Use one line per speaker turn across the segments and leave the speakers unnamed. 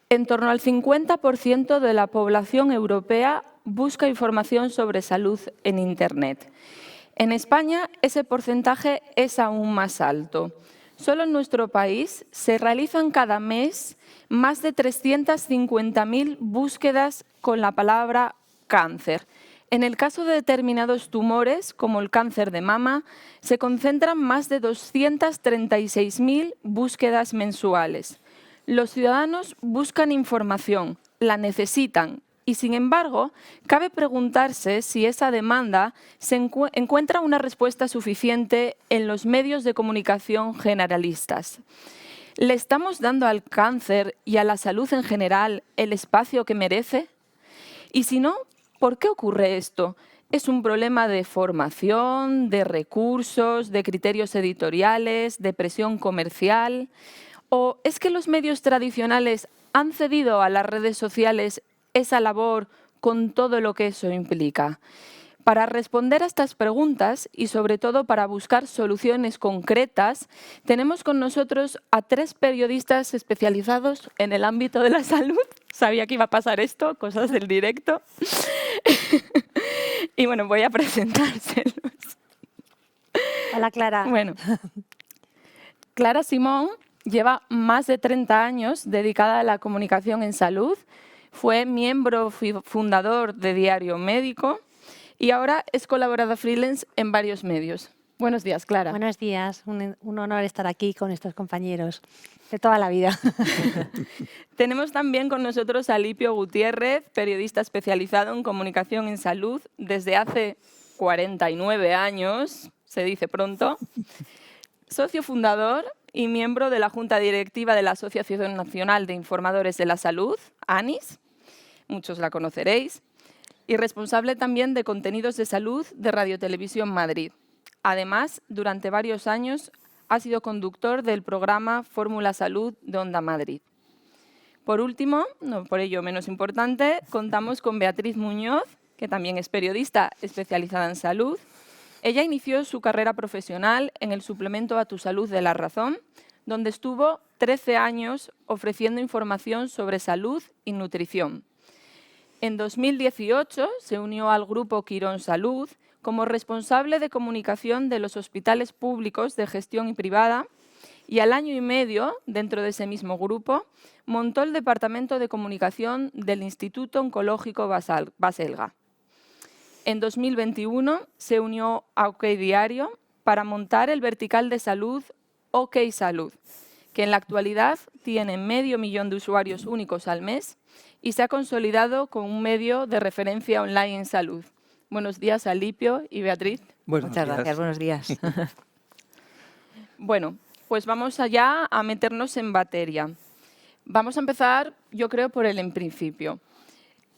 En torno al 50% de la población europea busca información sobre salud en Internet. En España, ese porcentaje es aún más alto. Solo en nuestro país se realizan cada mes más de 350.000 búsquedas con la palabra cáncer. En el caso de determinados tumores, como el cáncer de mama, se concentran más de 236.000 búsquedas mensuales. Los ciudadanos buscan información, la necesitan y, sin embargo, cabe preguntarse si esa demanda encuentra una respuesta suficiente en los medios de comunicación generalistas. ¿Le estamos dando al cáncer y a la salud en general el espacio que merece? Y si no, ¿por qué ocurre esto? ¿Es un problema de formación, de recursos, de criterios editoriales, de presión comercial? ¿O es que los medios tradicionales han cedido a las redes sociales esa labor con todo lo que eso implica? Para responder a estas preguntas y sobre todo para buscar soluciones concretas, tenemos con nosotros a 3 periodistas especializados en el ámbito de la salud. Sabía que iba a pasar esto, cosas del directo. Y bueno, voy a presentárselos.
Hola, Clara.
Bueno, Clara Simón lleva más de 30 años dedicada a la comunicación en salud. Fue miembro fundador de Diario Médico y ahora es colaboradora freelance en varios medios. Buenos días, Clara.
Buenos días, un honor estar aquí con estos compañeros de toda la vida.
Tenemos también con nosotros a Lipio Gutiérrez, periodista especializado en comunicación en salud desde hace 49 años, se dice pronto, socio fundador y miembro de la Junta Directiva de la Asociación Nacional de Informadores de la Salud, ANIS, muchos la conoceréis, y responsable también de contenidos de salud de Radio Televisión Madrid. Además, durante varios años ha sido conductor del programa Fórmula Salud de Onda Madrid. Por último, no por ello menos importante, contamos con Beatriz Muñoz, que también es periodista especializada en salud. Ella inició su carrera profesional en el suplemento A Tu Salud de La Razón, donde estuvo 13 años ofreciendo información sobre salud y nutrición. En 2018 se unió al grupo Quirón Salud como responsable de comunicación de los hospitales públicos de gestión y privada y al año y medio, dentro de ese mismo grupo, montó el departamento de comunicación del Instituto Oncológico Baselga. En 2021 se unió a OK Diario para montar el vertical de salud OK Salud, que en la actualidad tiene 500.000 de usuarios únicos al mes y se ha consolidado como un medio de referencia online en salud. Buenos días a Lipio y Beatriz.
Muchas gracias, buenos días.
Bueno, pues vamos allá a meternos en materia. Vamos a empezar, yo creo, por el en principio.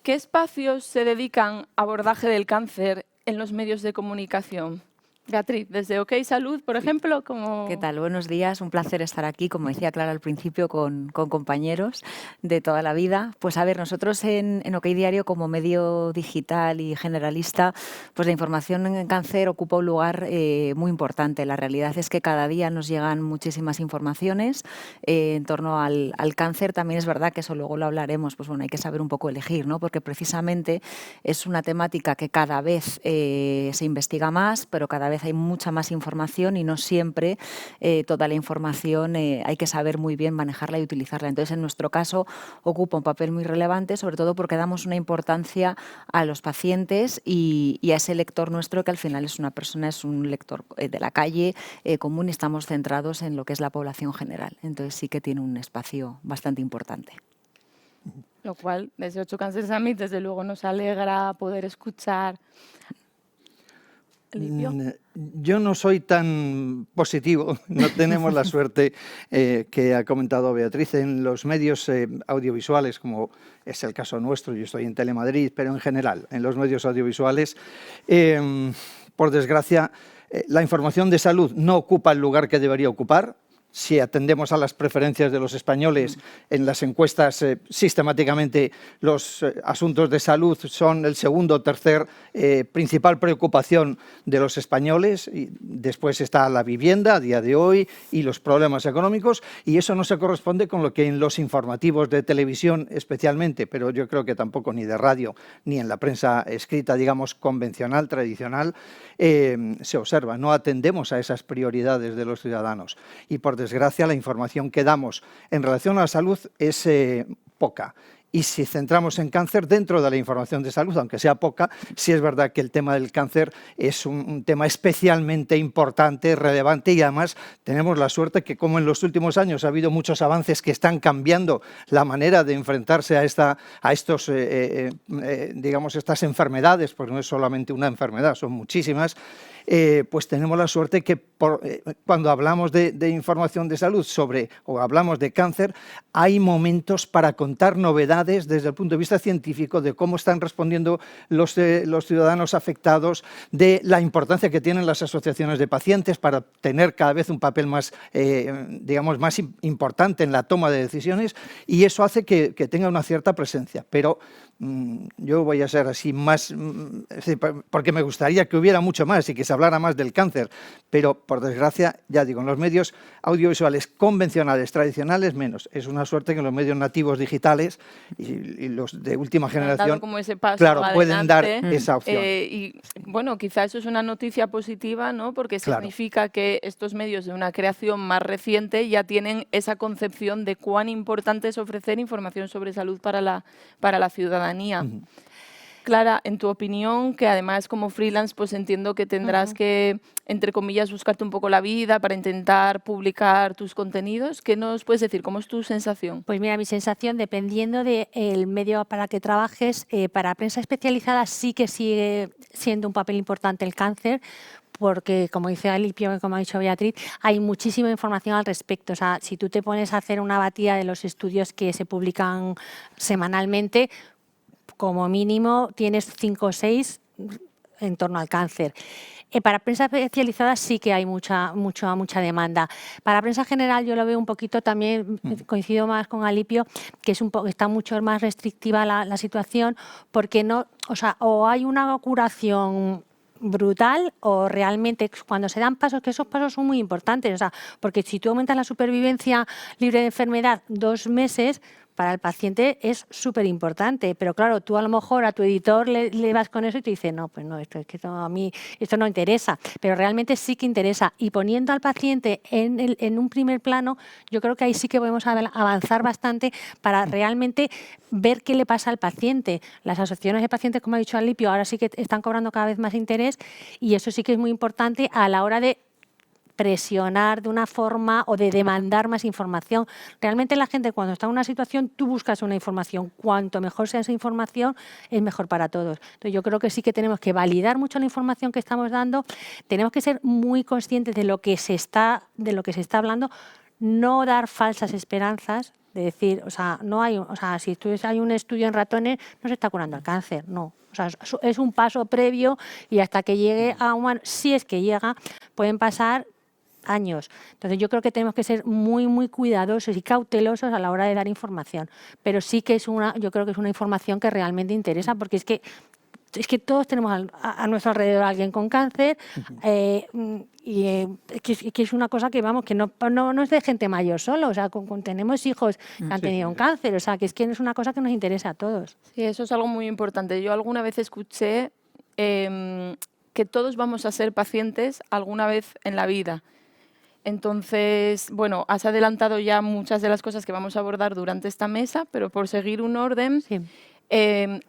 ¿Qué espacios se dedican a abordaje del cáncer en los medios de comunicación? Beatriz, desde OK Salud, por ejemplo, como...
¿Qué tal? Buenos días, un placer estar aquí, como decía Clara al principio, con compañeros de toda la vida. Pues a ver, nosotros en OK Diario, como medio digital y generalista, pues la información en cáncer ocupa un lugar muy importante. La realidad es que cada día nos llegan muchísimas informaciones en torno al cáncer. También es verdad que eso luego lo hablaremos, pues bueno, hay que saber un poco elegir, ¿no? Porque precisamente es una temática que cada vez se investiga más, pero cada vez hay mucha más información y no siempre toda la información hay que saber muy bien manejarla y utilizarla. Entonces, en nuestro caso, ocupa un papel muy relevante, sobre todo porque damos una importancia a los pacientes y a ese lector nuestro, que al final es una persona, es un lector de la calle común, y estamos centrados en lo que es la población general. Entonces, sí que tiene un espacio bastante importante.
Lo cual, desde 8 Cancer Summit, desde luego nos alegra poder escuchar. ¿Lipio?
Yo no soy tan positivo, no tenemos la suerte que ha comentado Beatriz en los medios audiovisuales, como es el caso nuestro. Yo estoy en Telemadrid, pero en general, en los medios audiovisuales, por desgracia, la información de salud no ocupa el lugar que debería ocupar. si atendemos a las preferencias de los españoles, en las encuestas sistemáticamente los asuntos de salud son el segundo o tercer principal preocupación de los españoles. Y después está la vivienda a día de hoy y los problemas económicos, y eso no se corresponde con lo que en los informativos de televisión especialmente, pero yo creo que tampoco ni de radio ni en la prensa escrita, digamos, convencional, tradicional, se observa. No atendemos a esas prioridades de los ciudadanos y, por desgracia, la información que damos en relación a la salud es poca. Y si centramos en cáncer, dentro de la información de salud, aunque sea poca, sí es verdad que el tema del cáncer es un tema especialmente importante, relevante, y además tenemos la suerte que, como en los últimos años ha habido muchos avances que están cambiando la manera de enfrentarse a estos, digamos, estas enfermedades, pues no es solamente una enfermedad, son muchísimas. Pues tenemos la suerte que cuando hablamos de información de salud o hablamos de cáncer, hay momentos para contar novedades desde el punto de vista científico de cómo están respondiendo los ciudadanos afectados, de la importancia que tienen las asociaciones de pacientes para tener cada vez un papel más, digamos, más importante en la toma de decisiones, y eso hace que tenga una cierta presencia. Pero yo voy a ser así más, porque me gustaría que hubiera mucho más y que se hablara más del cáncer, pero por desgracia, ya digo, en los medios audiovisuales convencionales, tradicionales, menos. Es una suerte que en los medios nativos digitales y los de última generación,
como ese paso
claro,
adelante,
pueden dar esa opción.
Y bueno, quizá eso es una noticia positiva, ¿no? Porque significa que estos medios de una creación más reciente ya tienen esa concepción de cuán importante es ofrecer información sobre salud para la ciudadanía. Clara, en tu opinión, que además como freelance pues entiendo que tendrás que, entre comillas, buscarte un poco la vida para intentar publicar tus contenidos, ¿qué nos puedes decir? ¿Cómo es tu sensación?
Pues mira, mi sensación, dependiendo del medio para que trabajes, para prensa especializada sí que sigue siendo un papel importante el cáncer, porque, como dice Alipio, como ha dicho Beatriz, hay muchísima información al respecto. O sea, si tú te pones a hacer una batida de los estudios que se publican semanalmente, como mínimo tienes 5 o 6 en torno al cáncer. Para prensa especializada sí que hay mucha demanda. Para prensa general yo lo veo un poquito también, coincido más con Alipio, que está mucho más restrictiva la situación, porque no, o sea, o hay una curación brutal o realmente cuando se dan pasos, que esos pasos son muy importantes, o sea, porque si tú aumentas la supervivencia libre de enfermedad 2 meses, para el paciente es súper importante, pero claro, tú a lo mejor a tu editor le vas con eso y te dice, no, pues no, esto a mí esto no interesa, pero realmente sí que interesa, y poniendo al paciente en un primer plano, yo creo que ahí sí que podemos avanzar bastante para realmente ver qué le pasa al paciente. Las asociaciones de pacientes, como ha dicho Alipio, ahora sí que están cobrando cada vez más interés, y eso sí que es muy importante a la hora de presionar de una forma o de demandar más información. Realmente la gente, cuando está en una situación, tú buscas una información. Cuanto mejor sea esa información, es mejor para todos. Entonces, yo creo que sí que tenemos que validar mucho la información que estamos dando. Tenemos que ser muy conscientes de lo que se está hablando, no dar falsas esperanzas. De decir, o sea, no hay, o sea, si hay un estudio en ratones, no se está curando el cáncer, no. O sea, es un paso previo, y hasta que llegue a humanos, si es que llega, pueden pasar años. Entonces yo creo que tenemos que ser muy, muy cuidadosos y cautelosos a la hora de dar información. Pero sí que yo creo que es una información que realmente interesa, porque es que todos tenemos a nuestro alrededor a alguien con cáncer, y que es una cosa que, vamos, que no es de gente mayor solo, o sea, tenemos hijos que han tenido un cáncer, o sea, que es una cosa que nos interesa a todos.
Sí, eso es algo muy importante. Yo alguna vez escuché que todos vamos a ser pacientes alguna vez en la vida. Entonces, bueno, has adelantado ya muchas de las cosas que vamos a abordar durante esta mesa, pero por seguir un orden,
Sí.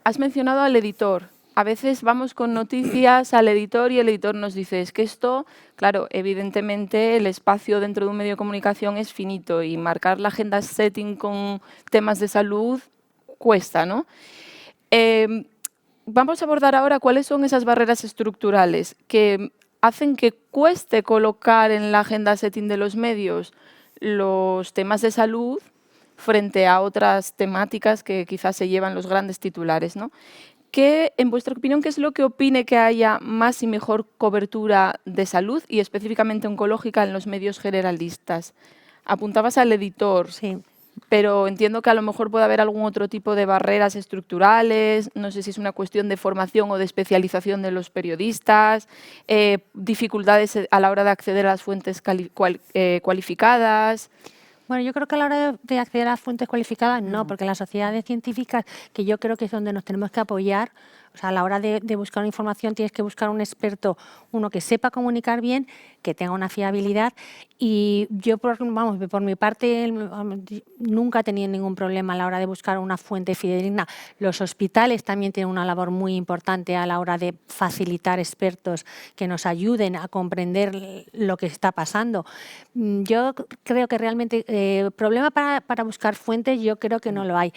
Has mencionado al editor. A veces vamos con noticias al editor y el editor nos dice, es que esto, claro, evidentemente el espacio dentro de un medio de comunicación es finito y marcar la agenda setting con temas de salud cuesta, ¿no? Vamos a abordar ahora cuáles son esas barreras estructurales que hacen que cueste colocar en la agenda setting de los medios los temas de salud frente a otras temáticas que quizás se llevan los grandes titulares, ¿no? En vuestra opinión, ¿qué es lo que opine que haya más y mejor cobertura de salud y específicamente oncológica en los medios generalistas? apuntabas al editor.
Sí.
Pero entiendo que a lo mejor puede haber algún otro tipo de barreras estructurales, no sé si es una cuestión de formación o de especialización de los periodistas, dificultades a la hora de acceder a las fuentes cualificadas.
Bueno, yo creo que a la hora de acceder a las fuentes cualificadas no, porque las sociedades científicas, que yo creo que es donde nos tenemos que apoyar, o sea, a la hora de buscar una información tienes que buscar un experto, uno que sepa comunicar bien, que tenga una fiabilidad, y yo, por mi parte, nunca he tenido ningún problema a la hora de buscar una fuente fidedigna. Los hospitales también tienen una labor muy importante a la hora de facilitar expertos que nos ayuden a comprender lo que está pasando. Yo creo que realmente problema para buscar fuentes yo creo que no lo hay.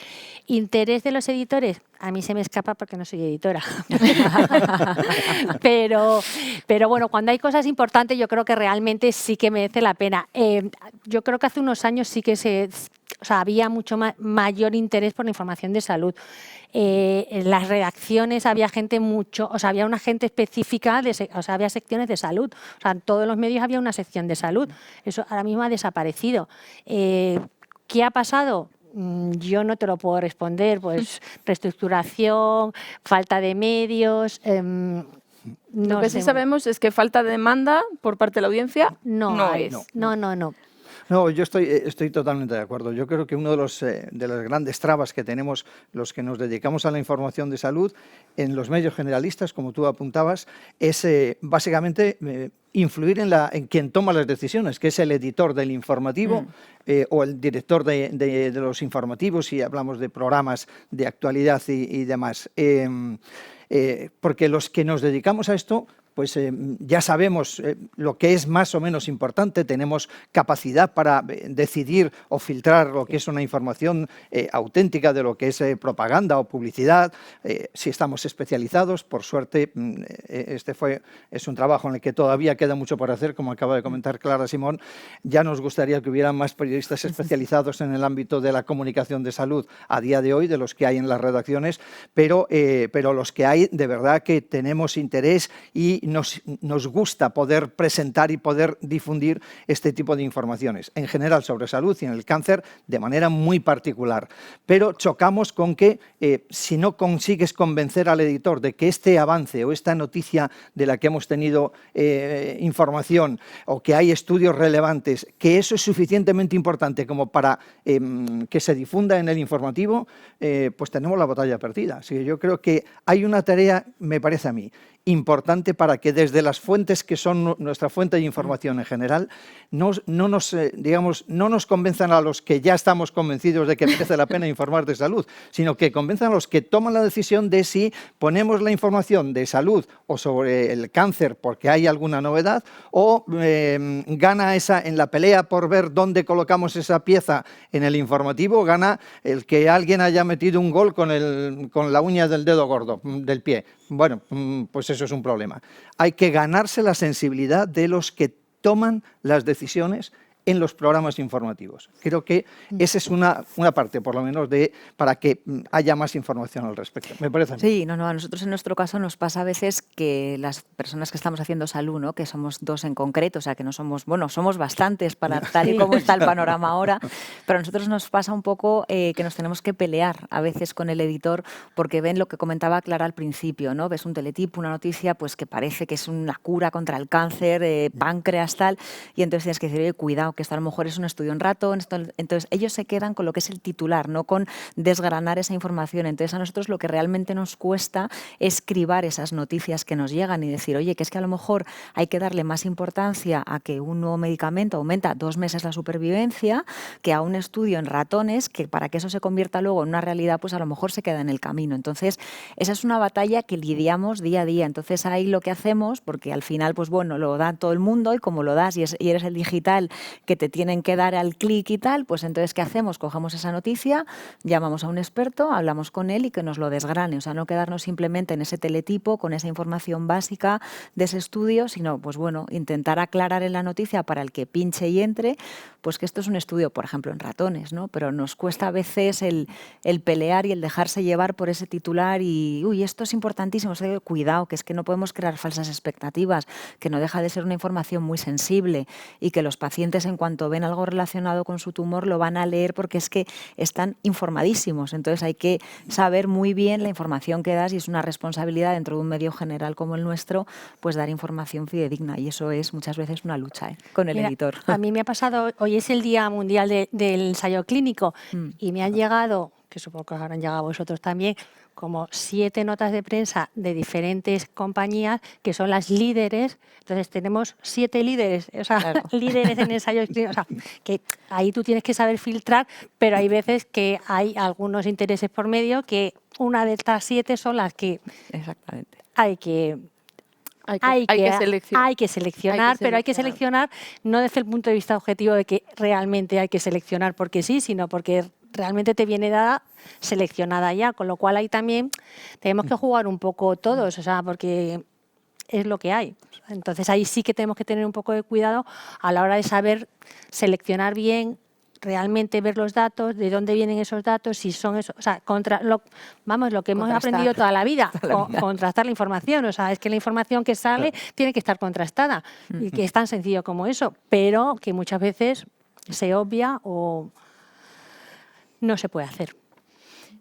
¿Interés de los editores? A mí se me escapa porque no soy editora. pero bueno, cuando hay cosas importantes yo creo que realmente sí que merece la pena. Yo creo que hace unos años sí que había mucho mayor interés por la información de salud. En las redacciones había había una gente específica, había secciones de salud. O sea, en todos los medios había una sección de salud. Eso ahora mismo ha desaparecido. ¿Qué ha pasado? Yo no te lo puedo responder, pues reestructuración, falta de medios.
Lo que sí sabemos es que falta de demanda por parte de la audiencia no es.
No.
No, yo estoy totalmente de acuerdo. Yo creo que uno de las grandes trabas que tenemos los que nos dedicamos a la información de salud en los medios generalistas, como tú apuntabas, es básicamente influir en quien toma las decisiones, que es el editor del informativo o el director de los informativos, si hablamos de programas de actualidad y demás. Porque los que nos dedicamos a esto, pues ya sabemos lo que es más o menos importante, tenemos capacidad para decidir o filtrar lo que es una información auténtica de lo que es propaganda o publicidad, si estamos especializados. Por suerte, es un trabajo en el que todavía queda mucho por hacer, como acaba de comentar Clara Simón. Ya nos gustaría que hubiera más periodistas especializados en el ámbito de la comunicación de salud a día de hoy, de los que hay en las redacciones, pero los que hay, de verdad que tenemos interés y nos gusta poder presentar y poder difundir este tipo de informaciones, en general sobre salud y en el cáncer de manera muy particular. Pero chocamos con que si no consigues convencer al editor de que este avance o esta noticia de la que hemos tenido información o que hay estudios relevantes, que eso es suficientemente importante como para que se difunda en el informativo, pues tenemos la batalla perdida. Así que yo creo que hay una tarea, me parece a mí, importante para que desde las fuentes que son nuestra fuente de información en general no nos convenzan a los que ya estamos convencidos de que merece la pena informar de salud, sino que convenzan a los que toman la decisión de si ponemos la información de salud o sobre el cáncer porque hay alguna novedad, o gana en la pelea por ver dónde colocamos esa pieza en el informativo, gana el que alguien haya metido un gol con la uña del dedo gordo del pie. Bueno, pues eso es un problema. Hay que ganarse la sensibilidad de los que toman las decisiones en los programas informativos. Creo que esa es una parte, por lo menos, para que haya más información al respecto. Me parece a mí.
Sí, a nosotros en nuestro caso nos pasa a veces que las personas que estamos haciendo salud, ¿no?, que somos dos en concreto, o sea, que no somos, somos bastantes para tal y como está el panorama ahora, pero a nosotros nos pasa un poco que nos tenemos que pelear a veces con el editor porque ven lo que comentaba Clara al principio, ¿no? Ves un teletipo, una noticia, pues que parece que es una cura contra el cáncer, páncreas, tal, y entonces tienes que decir, oye, cuidado, que esto a lo mejor es un estudio en ratones. Entonces ellos se quedan con lo que es el titular, no con desgranar esa información. Entonces a nosotros lo que realmente nos cuesta es cribar esas noticias que nos llegan y decir, oye, que es que a lo mejor hay que darle más importancia a que un nuevo medicamento aumenta 2 meses la supervivencia que a un estudio en ratones, que para que eso se convierta luego en una realidad, pues a lo mejor se queda en el camino. Entonces esa es una batalla que lidiamos día a día. Entonces ahí lo que hacemos, porque al final, pues bueno, lo da todo el mundo y como lo das y eres el digital que te tienen que dar al clic y tal, pues entonces ¿qué hacemos? Cogemos esa noticia, llamamos a un experto, hablamos con él y que nos lo desgrane, o sea, no quedarnos simplemente en ese teletipo con esa información básica de ese estudio, sino, pues bueno, intentar aclarar en la noticia para el que pinche y entre, pues que esto es un estudio, por ejemplo, en ratones, ¿no? Pero nos cuesta a veces el pelear y el dejarse llevar por ese titular y, uy, esto es importantísimo, o sea, cuidado, que es que no podemos crear falsas expectativas, que no deja de ser una información muy sensible y que los pacientes en cuanto ven algo relacionado con su tumor lo van a leer porque es que están informadísimos. Entonces hay que saber muy bien la información que das y es una responsabilidad dentro de un medio general como el nuestro, pues dar información fidedigna y eso es muchas veces una lucha con el editor.
A mí me ha pasado, hoy es el Día Mundial del Ensayo Clínico y me han llegado, que supongo que os habrán llegado a vosotros también, como 7 notas de prensa de diferentes compañías que son las líderes. Entonces tenemos 7 líderes, o sea, claro. líderes en ensayos clínicos. O sea, que ahí tú tienes que saber filtrar, pero hay veces que hay algunos intereses por medio que una de estas 7 son las que
exactamente
hay que seleccionar, pero hay que seleccionar no desde el punto de vista objetivo de que realmente hay que seleccionar porque sí, sino porque realmente te viene dada seleccionada ya, con lo cual ahí también tenemos que jugar un poco todos, o sea, porque es lo que hay. Entonces ahí sí que tenemos que tener un poco de cuidado a la hora de saber seleccionar bien, realmente ver los datos, de dónde vienen esos datos, si son eso, o sea, lo que hemos aprendido toda la vida, contrastar la información, o sea, es que la información que sale tiene que estar contrastada y que es tan sencillo como eso, pero que muchas veces se obvia o no se puede hacer.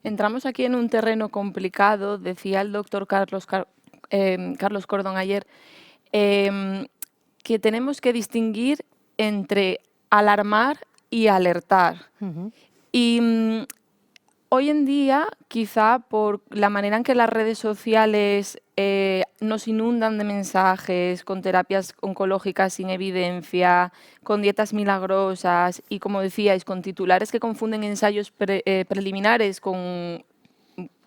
Entramos aquí en un terreno complicado, decía el doctor Carlos Cordón ayer, que tenemos que distinguir entre alarmar y alertar. Y hoy en día, quizá por la manera en que las redes sociales nos inundan de mensajes, con terapias oncológicas sin evidencia, con dietas milagrosas y, como decíais, con titulares que confunden ensayos preliminares con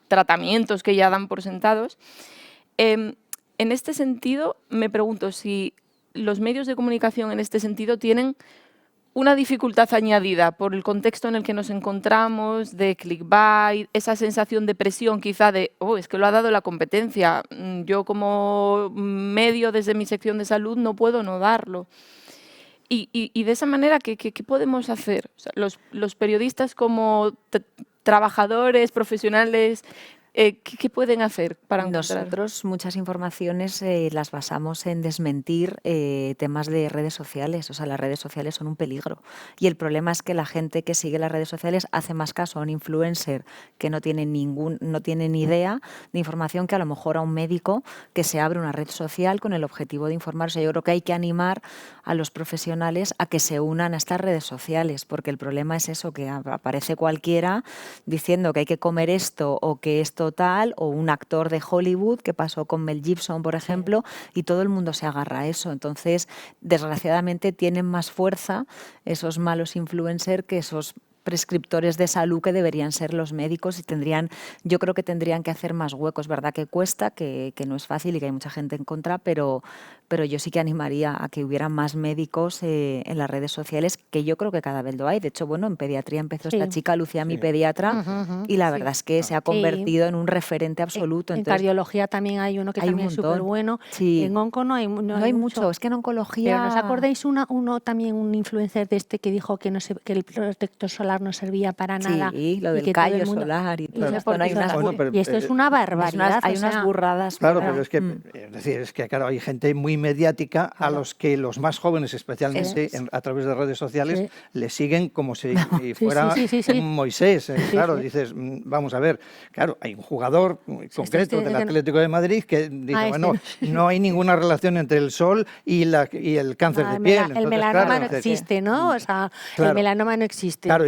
tratamientos que ya dan por sentados. En este sentido, me pregunto si los medios de comunicación en este sentido tienen una dificultad añadida por el contexto en el que nos encontramos, de clickbait, esa sensación de presión quizá de, es que lo ha dado la competencia, yo como medio desde mi sección de salud no puedo no darlo. Y de esa manera, ¿qué podemos hacer? O sea, los periodistas como trabajadores, profesionales, ¿qué pueden hacer para encontrar?
Nosotros muchas informaciones las basamos en desmentir temas de redes sociales. O sea, las redes sociales son un peligro. Y el problema es que la gente que sigue las redes sociales hace más caso a un influencer que no tiene ni idea de información que a lo mejor a un médico que se abre una red social con el objetivo de informar. O sea, yo creo que hay que animar a los profesionales a que se unan a estas redes sociales, porque el problema es eso, que aparece cualquiera diciendo que hay que comer esto o que esto tal, o un actor de Hollywood, que pasó con Mel Gibson, por ejemplo, y todo el mundo se agarra a eso. Entonces, desgraciadamente, tienen más fuerza esos malos influencers que esos prescriptores de salud que deberían ser los médicos y yo creo que tendrían que hacer más huecos. Verdad que cuesta, que no es fácil y que hay mucha gente en contra, pero yo sí que animaría a que hubiera más médicos en las redes sociales, que yo creo que cada vez lo hay. De hecho, bueno, en pediatría empezó esta chica, Lucía, mi pediatra, y la verdad es que se ha convertido en un referente absoluto.
En cardiología también hay uno que también es súper bueno. En onco no hay
mucho. Es que en oncología...
Pero ¿no os acordáis un influencer de este que dijo que el protector solar no servía para nada?
Sí, lo del callo solar y todo esto.
Y esto es una barbaridad.
Hay unas burradas.
Claro, pero es que claro, hay gente muy mediática a los que los más jóvenes, especialmente a través de redes sociales, le siguen como si fuera un Moisés. Claro, dices, vamos a ver, claro, hay un jugador muy concreto del Atlético de Madrid que dice, no hay ninguna relación entre el sol y el cáncer de piel.
El melanoma no existe, ¿no? O sea, el melanoma no existe.
Claro,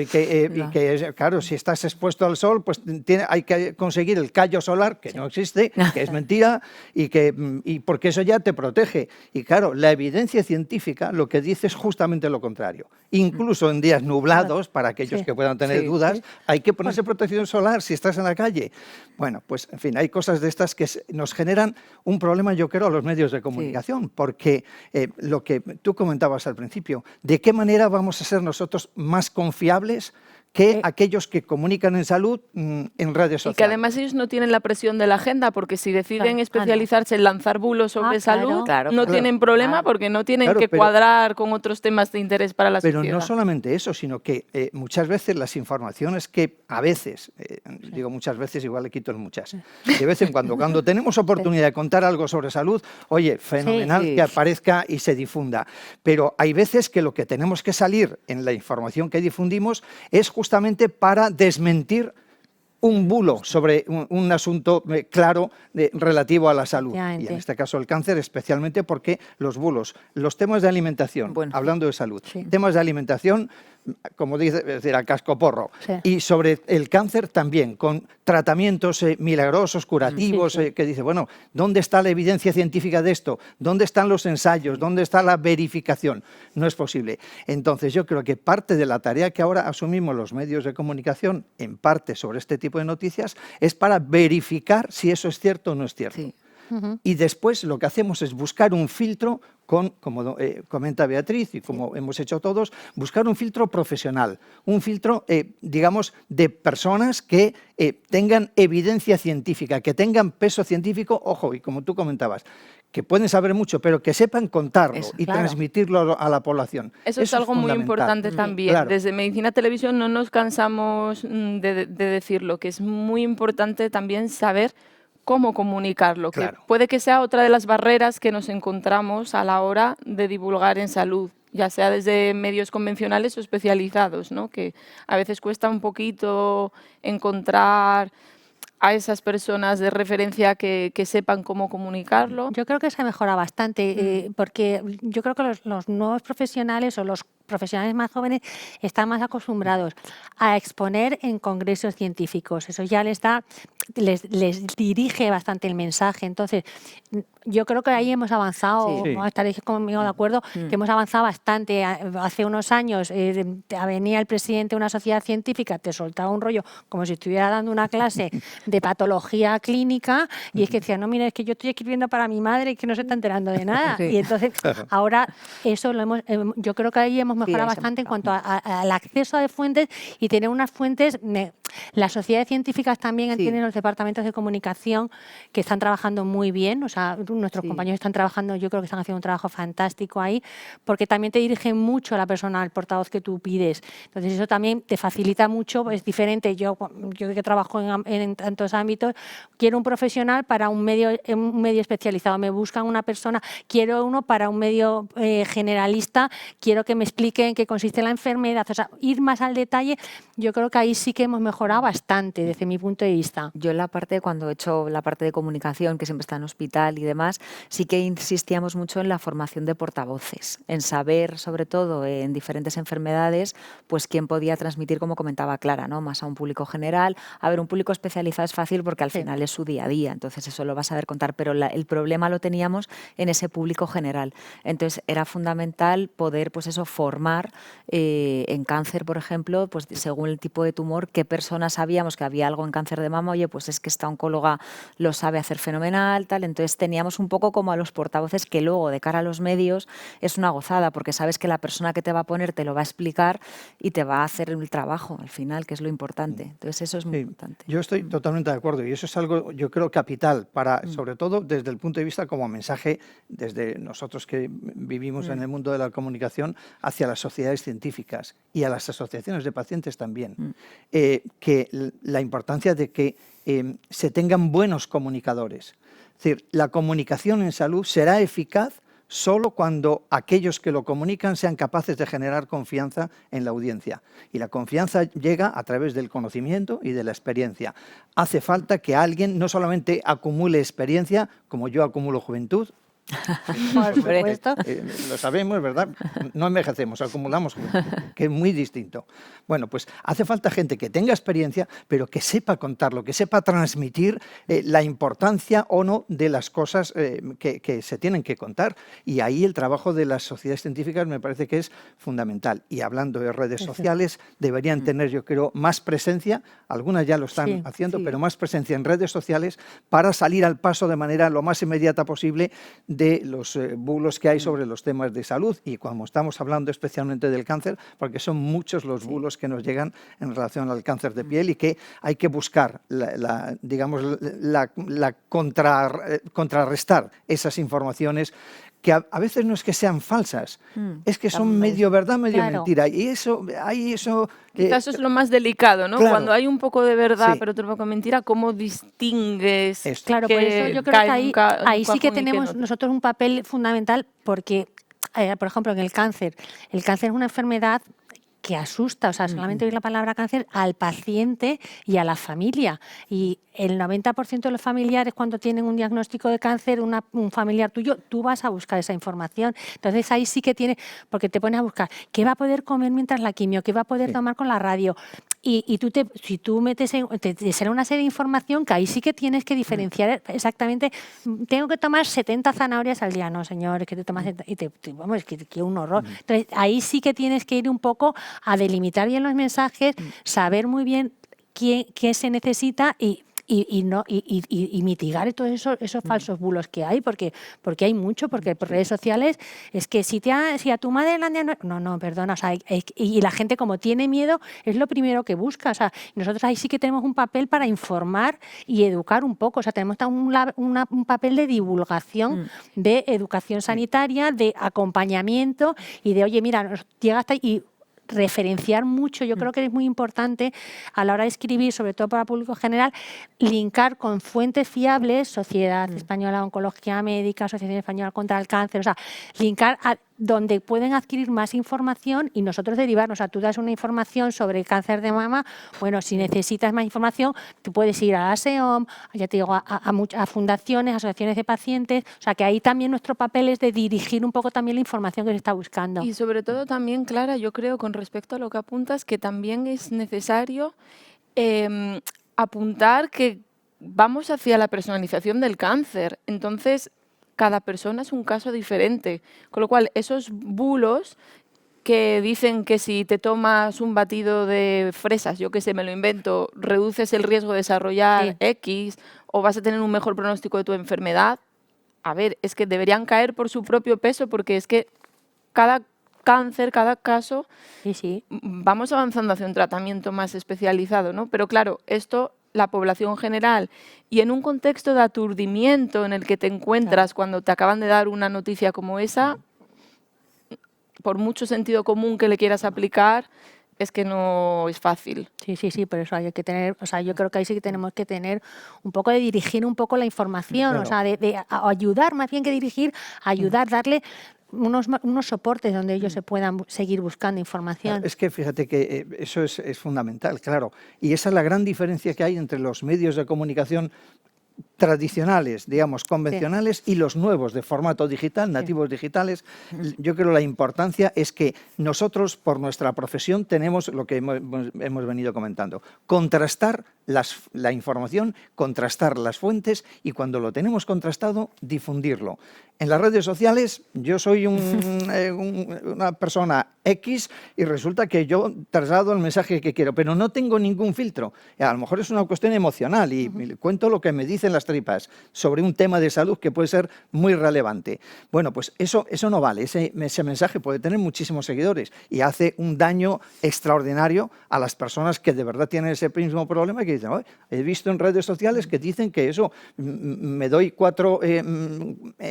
claro, si estás expuesto al sol, pues hay que conseguir el callo solar, que no existe, que es mentira, y porque eso ya te protege. Y claro, la evidencia científica lo que dice es justamente lo contrario. Incluso en días nublados, para aquellos que puedan tener dudas, hay que ponerse protección solar si estás en la calle. Bueno, pues en fin, hay cosas de estas que nos generan un problema, yo creo, a los medios de comunicación, porque lo que tú comentabas al principio, ¿de qué manera vamos a ser nosotros más confiables que aquellos que comunican en salud en redes sociales.
Y que además ellos no tienen la presión de la agenda, porque si deciden especializarse en lanzar bulos sobre salud, no tienen problema porque no tienen que cuadrar con otros temas de interés para la sociedad.
Pero no solamente eso, sino que muchas veces las informaciones que a veces, digo muchas veces, igual le quito el muchas, de vez en cuando tenemos oportunidad de contar algo sobre salud, oye, fenomenal que aparezca y se difunda. Pero hay veces que lo que tenemos que salir en la información que difundimos es justamente para desmentir un bulo sobre un asunto claro relativo a la salud. Y en este caso el cáncer, especialmente porque los bulos, los temas de alimentación, hablando de salud, temas de alimentación, como dice, es decir, al cascoporro. Y sobre el cáncer también, con tratamientos milagrosos, curativos, que dice, bueno, ¿dónde está la evidencia científica de esto? ¿Dónde están los ensayos? ¿Dónde está la verificación? No es posible. Entonces yo creo que parte de la tarea que ahora asumimos los medios de comunicación, en parte sobre este tipo de noticias, es para verificar si eso es cierto o no es cierto. Y después lo que hacemos es buscar un filtro como comenta Beatriz y como hemos hecho todos, buscar un filtro profesional, un filtro, digamos, de personas que tengan evidencia científica, que tengan peso científico, ojo, y como tú comentabas, que pueden saber mucho, pero que sepan contarlo y transmitirlo a la población.
Eso es algo muy importante también. Desde Medicina Televisión no nos cansamos de decirlo, que es muy importante también saber cómo comunicarlo, que puede que sea otra de las barreras que nos encontramos a la hora de divulgar en salud, ya sea desde medios convencionales o especializados, ¿no? Que a veces cuesta un poquito encontrar a esas personas de referencia que sepan cómo comunicarlo.
Yo creo que se mejora bastante, porque yo creo que los nuevos profesionales o los profesionales más jóvenes están más acostumbrados a exponer en congresos científicos. Eso ya les dirige bastante el mensaje. Entonces, yo creo que ahí hemos avanzado, estaréis conmigo de acuerdo, que hemos avanzado bastante. Hace unos años venía el presidente de una sociedad científica, te soltaba un rollo como si estuviera dando una clase de patología clínica y es que decía, no, mira, es que yo estoy escribiendo para mi madre y que no se está enterando de nada. Y entonces, ahora eso yo creo que ahí hemos mejorado bastante en cuanto al acceso a fuentes y tener unas fuentes. Las sociedades científicas también tienen los departamentos de comunicación que están trabajando muy bien, o sea, nuestros compañeros están trabajando, yo creo que están haciendo un trabajo fantástico ahí, porque también te dirigen mucho a la persona, al portavoz que tú pides. Entonces eso también te facilita mucho, es diferente. Yo que trabajo en tantos ámbitos, quiero un profesional para un medio especializado, me buscan una persona, quiero uno para un medio generalista, quiero que me explique en qué consiste la enfermedad, o sea, ir más al detalle. Yo creo que ahí sí que hemos mejorado bastante desde mi punto de vista.
Yo cuando he hecho la parte de comunicación, que siempre está en hospital y demás, sí que insistíamos mucho en la formación de portavoces, en saber, sobre todo en diferentes enfermedades, pues quién podía transmitir, como comentaba Clara, ¿no? Más a un público general. A ver, un público especializado es fácil porque al final es su día a día, entonces eso lo vas a saber contar, pero el problema lo teníamos en ese público general. Entonces era fundamental poder, pues eso, formar en cáncer, por ejemplo, pues según el tipo de tumor, qué personas sabíamos que había algo en cáncer de mama, oye, pues es que esta oncóloga lo sabe hacer fenomenal, tal. Entonces teníamos un poco como a los portavoces que luego de cara a los medios es una gozada porque sabes que la persona que te va a poner te lo va a explicar y te va a hacer el trabajo al final, que es lo importante. Entonces eso es muy importante.
Yo estoy totalmente de acuerdo y eso es algo, yo creo, capital para, sobre todo desde el punto de vista como mensaje desde nosotros que vivimos en el mundo de la comunicación hacia las sociedades científicas y a las asociaciones de pacientes también, que la importancia de que se tengan buenos comunicadores. Es decir, la comunicación en salud será eficaz solo cuando aquellos que lo comunican sean capaces de generar confianza en la audiencia. Y la confianza llega a través del conocimiento y de la experiencia. Hace falta que alguien no solamente acumule experiencia, como yo acumulo juventud,
por supuesto.
Lo sabemos, ¿verdad? No envejecemos, acumulamos, que es muy distinto. Bueno, pues hace falta gente que tenga experiencia, pero que sepa contarlo, que sepa transmitir la importancia o no de las cosas que se tienen que contar. Y ahí el trabajo de las sociedades científicas me parece que es fundamental. Y hablando de redes sociales, deberían tener, yo creo, más presencia, algunas ya lo están haciendo, pero más presencia en redes sociales para salir al paso de manera lo más inmediata posible de los bulos que hay sobre los temas de salud, y cuando estamos hablando especialmente del cáncer, porque son muchos los bulos que nos llegan en relación al cáncer de piel y que hay que buscar contrarrestar esas informaciones que a veces no es que sean falsas, es que son medio verdad, medio mentira. Y eso,
quizás eso es lo más delicado, ¿no?
Claro.
Cuando hay un poco de verdad,
Sí.
pero otro poco de mentira, ¿cómo distingues?
Esto.
Claro, por eso yo creo
cae
que
en
ahí,
un ca- en
ahí
un
sí que
cajón y
tenemos
no?
nosotros un papel fundamental porque, por ejemplo, en el cáncer es una enfermedad que asusta, o sea, solamente oír la palabra cáncer al paciente y a la familia. Y el 90% de los familiares, cuando tienen un diagnóstico de cáncer, un familiar tuyo, tú vas a buscar esa información. Entonces ahí sí que tienes, porque te pones a buscar qué va a poder comer mientras la quimio, qué va a poder tomar con la radio. Y si tú metes te será una serie de información que ahí sí que tienes que diferenciar exactamente. Tengo que tomar 70 zanahorias al día. No, señor, es que te tomas... vamos, que un horror. Entonces, ahí sí que tienes que ir un poco a delimitar bien los mensajes, saber muy bien qué se necesita y mitigar todos esos falsos bulos que hay, porque hay mucho, porque por redes sociales es que si a tu madre la han no, perdona, o sea, y la gente como tiene miedo es lo primero que busca, o sea, nosotros ahí sí que tenemos un papel para informar y educar un poco, o sea, tenemos un papel de divulgación, de educación sanitaria, de acompañamiento y de, oye, mira, nos llega hasta ahí, y referenciar mucho. Yo creo que es muy importante a la hora de escribir, sobre todo para el público general, linkar con fuentes fiables, Sociedad Española de Oncología Médica, Asociación Española contra el Cáncer, o sea, linkar a donde pueden adquirir más información y nosotros derivarnos. O sea, tú das una información sobre el cáncer de mama, bueno, si necesitas más información, tú puedes ir a la SEOM, ya te digo, a fundaciones, asociaciones de pacientes, o sea, que ahí también nuestro papel es de dirigir un poco también la información que se está buscando.
Y sobre todo también, Clara, yo creo con respecto a lo que apuntas, que también es necesario apuntar que vamos hacia la personalización del cáncer. Entonces, cada persona es un caso diferente. Con lo cual, esos bulos que dicen que si te tomas un batido de fresas, yo que sé, me lo invento, reduces el riesgo de desarrollar X o vas a tener un mejor pronóstico de tu enfermedad, a ver, es que deberían caer por su propio peso, porque es que cada cáncer, cada caso, vamos avanzando hacia un tratamiento más especializado, ¿no? Pero claro, esto, la población general, y en un contexto de aturdimiento en el que te encuentras cuando te acaban de dar una noticia como esa, por mucho sentido común que le quieras aplicar, es que no es fácil.
Sí, por eso hay que tener, o sea, yo creo que ahí sí que tenemos que tener un poco de dirigir un poco la información,
Claro.
o sea, de ayudar, más bien que dirigir, ayudar, darle unos soportes donde ellos se puedan seguir buscando información.
Es que fíjate que eso es fundamental, claro. Y esa es la gran diferencia que hay entre los medios de comunicación tradicionales, digamos, convencionales y los nuevos de formato digital, nativos digitales. Yo creo que la importancia es que nosotros, por nuestra profesión, tenemos lo que hemos venido comentando, contrastar la información, contrastar las fuentes y cuando lo tenemos contrastado, difundirlo. En las redes sociales yo soy una persona X y resulta que yo traslado el mensaje que quiero, pero no tengo ningún filtro. A lo mejor es una cuestión emocional y cuento lo que me dicen las tripas sobre un tema de salud que puede ser muy relevante. Bueno, pues eso no vale. Ese mensaje puede tener muchísimos seguidores y hace un daño extraordinario a las personas que de verdad tienen ese mismo problema y que dicen, he visto en redes sociales que dicen que eso, me doy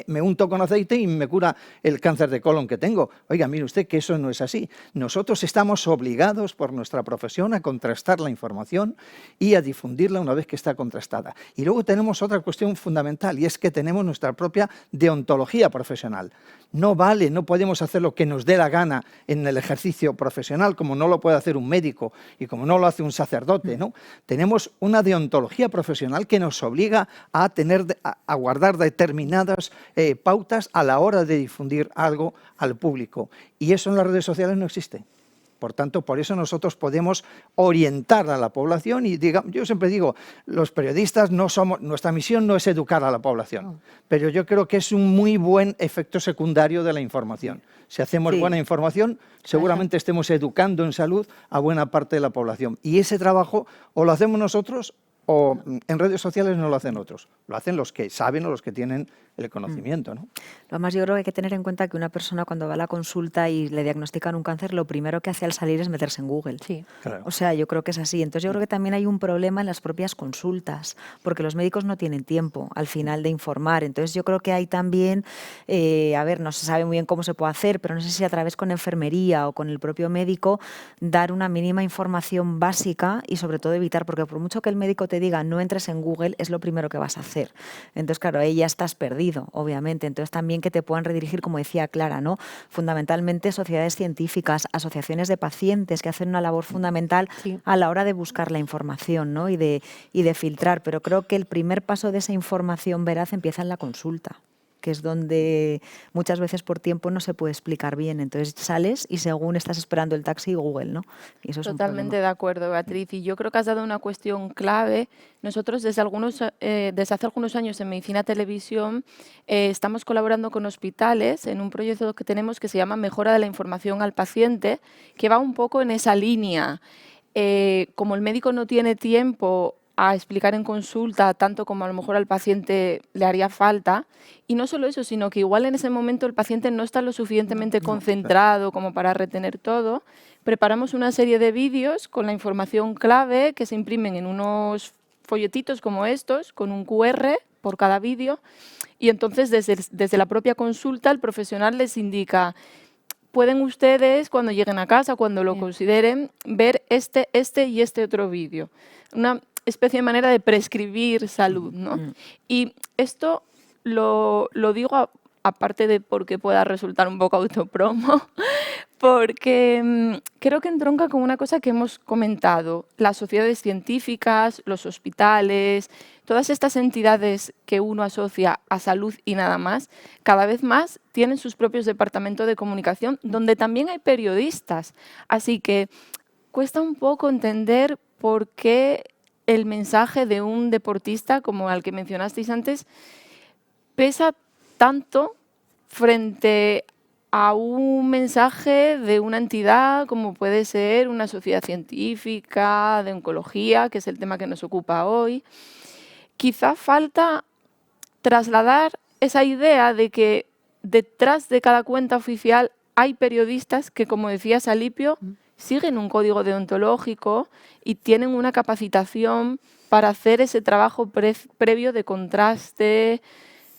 me unto con aceite y me cura el cáncer de colon que tengo. Oiga, mire usted que eso no es así. Nosotros estamos obligados por nuestra profesión a contrastar la información y a difundirla una vez que está contrastada. Y luego tenemos otra cuestión fundamental y es que tenemos nuestra propia deontología profesional. No vale, no podemos hacer lo que nos dé la gana en el ejercicio profesional, como no lo puede hacer un médico y como no lo hace un sacerdote, ¿no? Tenemos una deontología profesional que nos obliga a guardar determinadas pautas a la hora de difundir algo al público. Y eso en las redes sociales no existe. Por tanto, por eso nosotros podemos orientar a la población y yo siempre digo, los periodistas nuestra misión no es educar a la población, pero yo creo que es un muy buen efecto secundario de la información. Si hacemos buena información, seguramente estemos educando en salud a buena parte de la población. Y ese trabajo o lo hacemos nosotros o en redes sociales no lo hacen otros, lo hacen los que saben o los que tienen el conocimiento, ¿no?
Además, yo creo que hay que tener en cuenta que una persona cuando va a la consulta y le diagnostican un cáncer, lo primero que hace al salir es meterse en Google.
Sí.
Claro.
O sea, yo creo que es así. Entonces, yo creo que también hay un problema en las propias consultas, porque los médicos no tienen tiempo al final de informar. Entonces, yo creo que hay también, a ver, no se sabe muy bien cómo se puede hacer, pero no sé si a través con enfermería o con el propio médico, dar una mínima información básica y sobre todo evitar, porque por mucho que el médico te diga no entres en Google, es lo primero que vas a hacer. Entonces, claro, ahí ya estás perdido, obviamente. Entonces, también que te puedan redirigir, como decía Clara, ¿no? Fundamentalmente sociedades científicas, asociaciones de pacientes que hacen una labor fundamental
Sí.
a la hora de buscar la información, ¿no? y de filtrar. Pero creo que el primer paso de esa información veraz empieza en la consulta, que es donde muchas veces por tiempo no se puede explicar bien. Entonces sales y según estás esperando el taxi, Google, ¿no? Y eso es un
Totalmente
problema.
de acuerdo, Beatriz. Y yo creo que has dado una cuestión clave. Nosotros desde hace algunos años en Medicina Televisión estamos colaborando con hospitales en un proyecto que tenemos que se llama Mejora de la información al paciente, que va un poco en esa línea. Como el médico no tiene tiempo a explicar en consulta tanto como a lo mejor al paciente le haría falta, y no solo eso, sino que igual en ese momento el paciente no está lo suficientemente concentrado como para retener todo, preparamos una serie de vídeos con la información clave que se imprimen en unos folletitos como estos, con un QR por cada vídeo, y entonces desde la propia consulta el profesional les indica: pueden ustedes, cuando lleguen a casa, cuando lo consideren, ver este y este otro vídeo. Una especie de manera de prescribir salud, ¿no? Y esto lo digo aparte de porque pueda resultar un poco autopromo, porque creo que entronca con una cosa que hemos comentado. Las sociedades científicas, los hospitales, todas estas entidades que uno asocia a salud y nada más, cada vez más tienen sus propios departamentos de comunicación, donde también hay periodistas. Así que cuesta un poco entender por qué el mensaje de un deportista, como al que mencionasteis antes, pesa tanto frente a un mensaje de una entidad como puede ser una sociedad científica de oncología, que es el tema que nos ocupa hoy. Quizá falta trasladar esa idea de que detrás de cada cuenta oficial hay periodistas que, como decía Alipio, siguen un código deontológico y tienen una capacitación para hacer ese trabajo previo de contraste,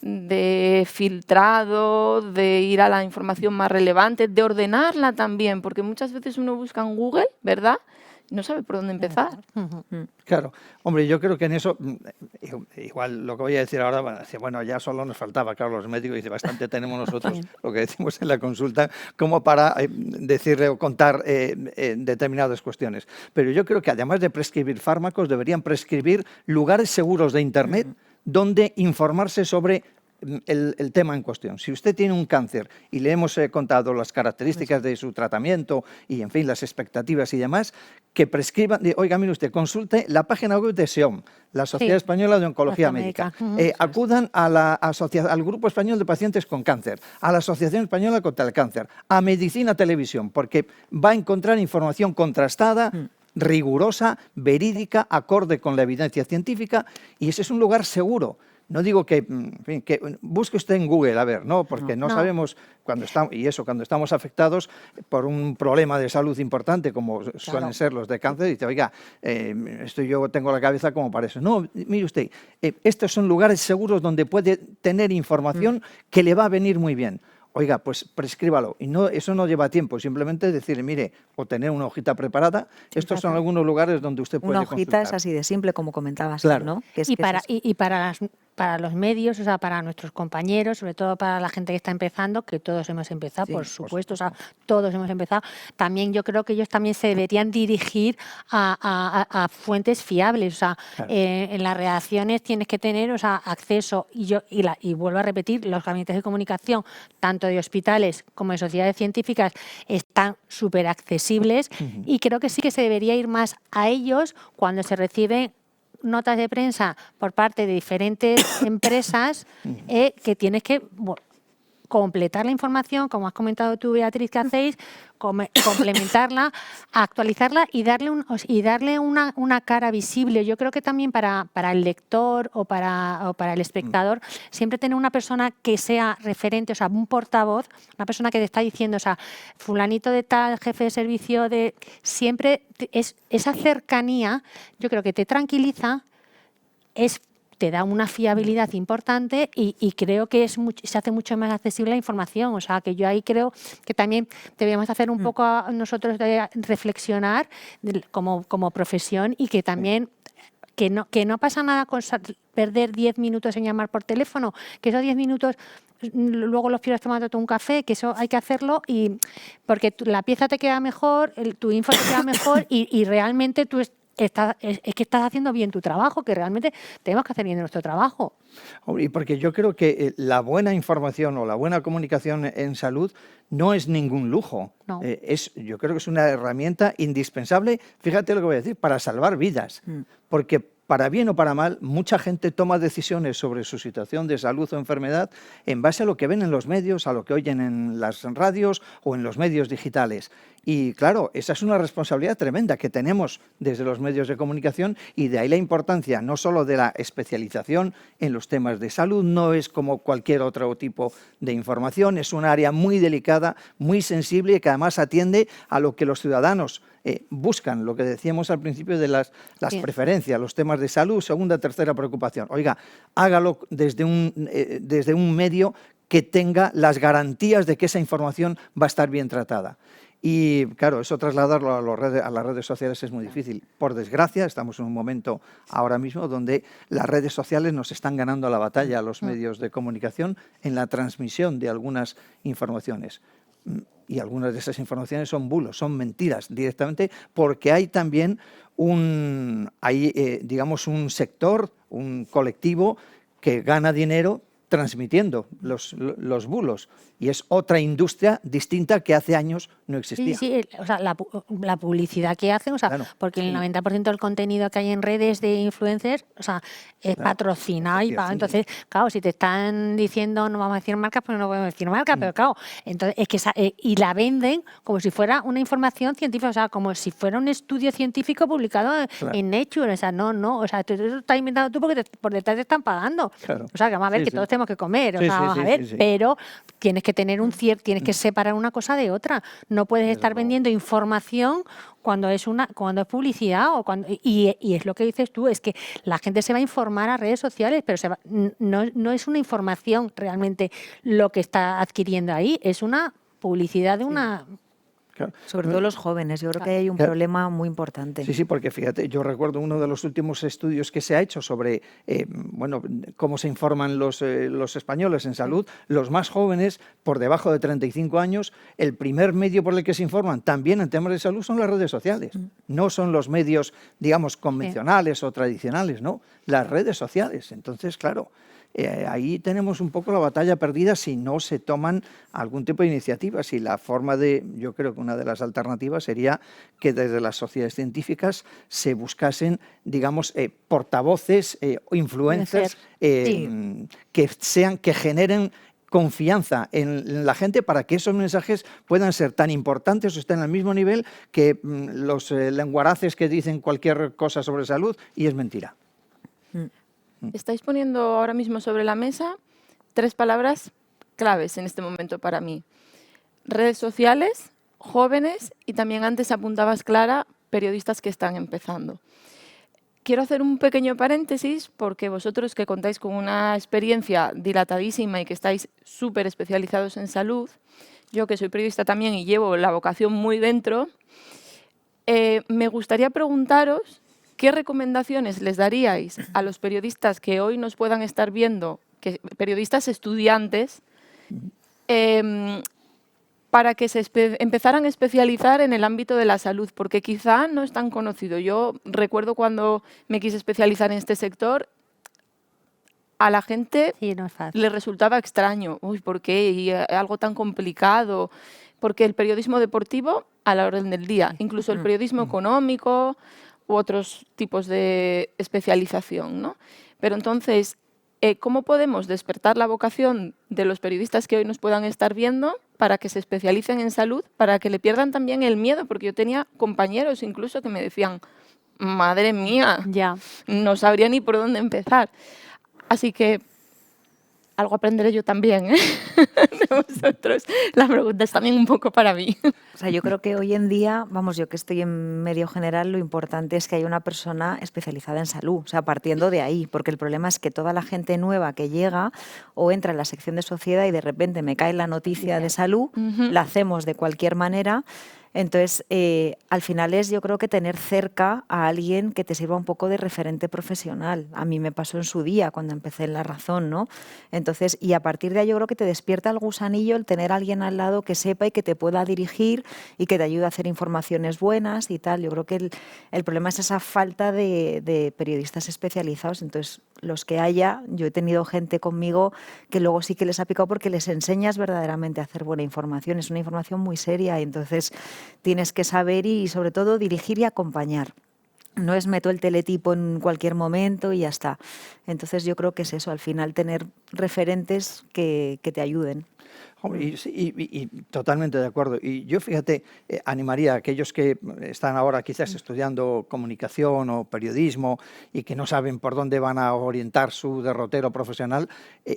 de filtrado, de ir a la información más relevante, de ordenarla también, porque muchas veces uno busca en Google, ¿verdad? Y no sabe por dónde empezar.
Claro, hombre, yo creo que en eso, igual lo que voy a decir ahora, bueno, ya solo nos faltaba, claro, los médicos, dice, bastante tenemos nosotros lo que decimos en la consulta, como para decirle o contar determinadas cuestiones. Pero yo creo que además de prescribir fármacos, deberían prescribir lugares seguros de Internet donde informarse sobre el tema en cuestión. Si usted tiene un cáncer y le hemos contado las características de su tratamiento y, en fin, las expectativas y demás, que prescriban, oiga, mire usted, consulte la página web de SEOM, la Sociedad Española de Oncología Médica. Acudan al Grupo Español de Pacientes con Cáncer, a la Asociación Española contra el Cáncer, a Medicina Televisión, porque va a encontrar información contrastada, rigurosa, verídica, acorde con la evidencia científica, y ese es un lugar seguro. No digo que, en fin, que busque usted en Google, a ver, ¿no? Porque no sabemos cuando estamos afectados por un problema de salud importante, como suelen ser los de cáncer, y dice, oiga, yo tengo la cabeza como para eso. No, mire usted, estos son lugares seguros donde puede tener información que le va a venir muy bien. Oiga, pues prescríbalo. Y eso no lleva tiempo, simplemente decirle, mire, o tener una hojita preparada. Estos son algunos lugares donde usted puede
consultar. Una hojita es así de simple, como comentabas, claro, ¿no?
Para los medios, o sea, para nuestros compañeros, sobre todo para la gente que está empezando, que todos hemos empezado, por supuesto, o sea, todos hemos empezado, también yo creo que ellos también se deberían dirigir a fuentes fiables, o sea, en las redacciones tienes que tener, o sea, acceso, y vuelvo a repetir, los gabinetes de comunicación, tanto de hospitales como de sociedades científicas, están súper accesibles, y creo que sí que se debería ir más a ellos cuando se reciben notas de prensa por parte de diferentes empresas que tienes que completar la información, como has comentado tú, Beatriz, que hacéis, complementarla, actualizarla y darle una cara visible. Yo creo que también para el lector o para el espectador, siempre tener una persona que sea referente, o sea, un portavoz, una persona que te está diciendo, o sea, fulanito de tal, jefe de servicio, siempre esa cercanía, yo creo que te tranquiliza, te da una fiabilidad importante y creo que se hace mucho más accesible la información. O sea, que yo ahí creo que también debemos hacer un poco a nosotros de reflexionar como profesión y que también que no pasa nada con perder 10 minutos en llamar por teléfono, que esos 10 minutos luego los pierdes tomándote un café, que eso hay que hacerlo porque la pieza te queda mejor, tu info te queda mejor y realmente tú es que estás haciendo bien tu trabajo, que realmente tenemos que hacer bien nuestro trabajo.
Y porque yo creo que la buena información o la buena comunicación en salud no es ningún lujo.
No.
Yo creo que es una herramienta indispensable, fíjate lo que voy a decir, para salvar vidas. Porque para bien o para mal, mucha gente toma decisiones sobre su situación de salud o enfermedad en base a lo que ven en los medios, a lo que oyen en las radios o en los medios digitales. Y claro, esa es una responsabilidad tremenda que tenemos desde los medios de comunicación y de ahí la importancia no solo de la especialización en los temas de salud, no es como cualquier otro tipo de información, es un área muy delicada, muy sensible y que además atiende a lo que los ciudadanos buscan, lo que decíamos al principio de las preferencias, los temas de salud, segunda, tercera preocupación. Oiga, hágalo desde un medio que tenga las garantías de que esa información va a estar bien tratada. Y claro, eso trasladarlo a las redes sociales es muy difícil. Por desgracia, estamos en un momento ahora mismo donde las redes sociales nos están ganando la batalla a los medios de comunicación en la transmisión de algunas informaciones. Y algunas de esas informaciones son bulos, son mentiras directamente, porque hay también un sector, un colectivo que gana dinero transmitiendo los bulos. Y es otra industria distinta que hace años no existía.
Sí, o sea, la publicidad que hacen, o sea, claro, porque el 90% del contenido que hay en redes de influencers, o sea, es patrocinado y pagado. Entonces, claro, si te están diciendo, no vamos a decir marcas, pues no podemos decir marcas, pero claro, entonces es que y la venden como si fuera una información científica, o sea, como si fuera un estudio científico publicado en Nature, o sea, no, o sea, tú lo estás inventando tú porque por detrás te están pagando. Claro. O sea, que vamos a ver que todos tenemos que comer, o sea, vamos a ver, pero tienes que tener tienes que separar una cosa de otra. No puedes estar vendiendo información cuando es publicidad y es lo que dices tú, es que la gente se va a informar a redes sociales, pero no es una información realmente lo que está adquiriendo ahí, es una publicidad de una...
Claro. Sobre todo los jóvenes, yo creo que hay un problema muy importante.
Sí, porque fíjate, yo recuerdo uno de los últimos estudios que se ha hecho sobre cómo se informan los españoles en salud. Los más jóvenes, por debajo de 35 años, el primer medio por el que se informan también en temas de salud son las redes sociales. No son los medios, digamos, convencionales o tradicionales, ¿no? Las redes sociales. Entonces, claro, ahí tenemos un poco la batalla perdida si no se toman algún tipo de iniciativas y la forma yo creo que una de las alternativas sería que desde las sociedades científicas se buscasen, digamos, portavoces o influencers que generen confianza en la gente para que esos mensajes puedan ser tan importantes o estén al mismo nivel que los lenguaraces que dicen cualquier cosa sobre salud y es mentira.
Estáis poniendo ahora mismo sobre la mesa 3 palabras claves en este momento para mí. Redes sociales, jóvenes y también antes apuntabas, Clara, periodistas que están empezando. Quiero hacer un pequeño paréntesis porque vosotros que contáis con una experiencia dilatadísima y que estáis súper especializados en salud, yo que soy periodista también y llevo la vocación muy dentro, me gustaría preguntaros ¿qué recomendaciones les daríais a los periodistas que hoy nos puedan estar viendo, periodistas estudiantes, para que se empezaran a especializar en el ámbito de la salud? Porque quizá no es tan conocido. Yo recuerdo cuando me quise especializar en este sector, a la gente le resultaba extraño. Uy, ¿por qué? Y algo tan complicado. Porque el periodismo deportivo, a la orden del día, incluso el periodismo económico u otros tipos de especialización, ¿no? Pero entonces, ¿cómo podemos despertar la vocación de los periodistas que hoy nos puedan estar viendo para que se especialicen en salud, para que le pierdan también el miedo? Porque yo tenía compañeros incluso que me decían, madre mía,
Ya.
no sabría ni por dónde empezar. Así que algo aprenderé yo también, ¿eh? De vosotros. La pregunta es también un poco para mí.
O sea, yo creo que hoy en día, vamos, yo que estoy en medio general, lo importante es que haya una persona especializada en salud, o sea, partiendo de ahí, porque el problema es que toda la gente nueva que llega o entra en la sección de sociedad y de repente me cae la noticia de salud, la hacemos de cualquier manera. Entonces, al final es, yo creo que tener cerca a alguien que te sirva un poco de referente profesional. A mí me pasó en su día, cuando empecé en La Razón, ¿no? Entonces, y a partir de ahí yo creo que te despierta el gusanillo el tener a alguien al lado que sepa y que te pueda dirigir y que te ayude a hacer informaciones buenas y tal. Yo creo que el problema es esa falta de periodistas especializados. Entonces, los que haya, yo he tenido gente conmigo que luego sí que les ha picado porque les enseñas verdaderamente a hacer buena información. Es una información muy seria y entonces tienes que saber y sobre todo dirigir y acompañar. No es meto el teletipo en cualquier momento y ya está. Entonces yo creo que es eso, al final tener referentes que te ayuden.
Y totalmente de acuerdo. Y yo, fíjate, animaría a aquellos que están ahora quizás estudiando comunicación o periodismo y que no saben por dónde van a orientar su derrotero profesional,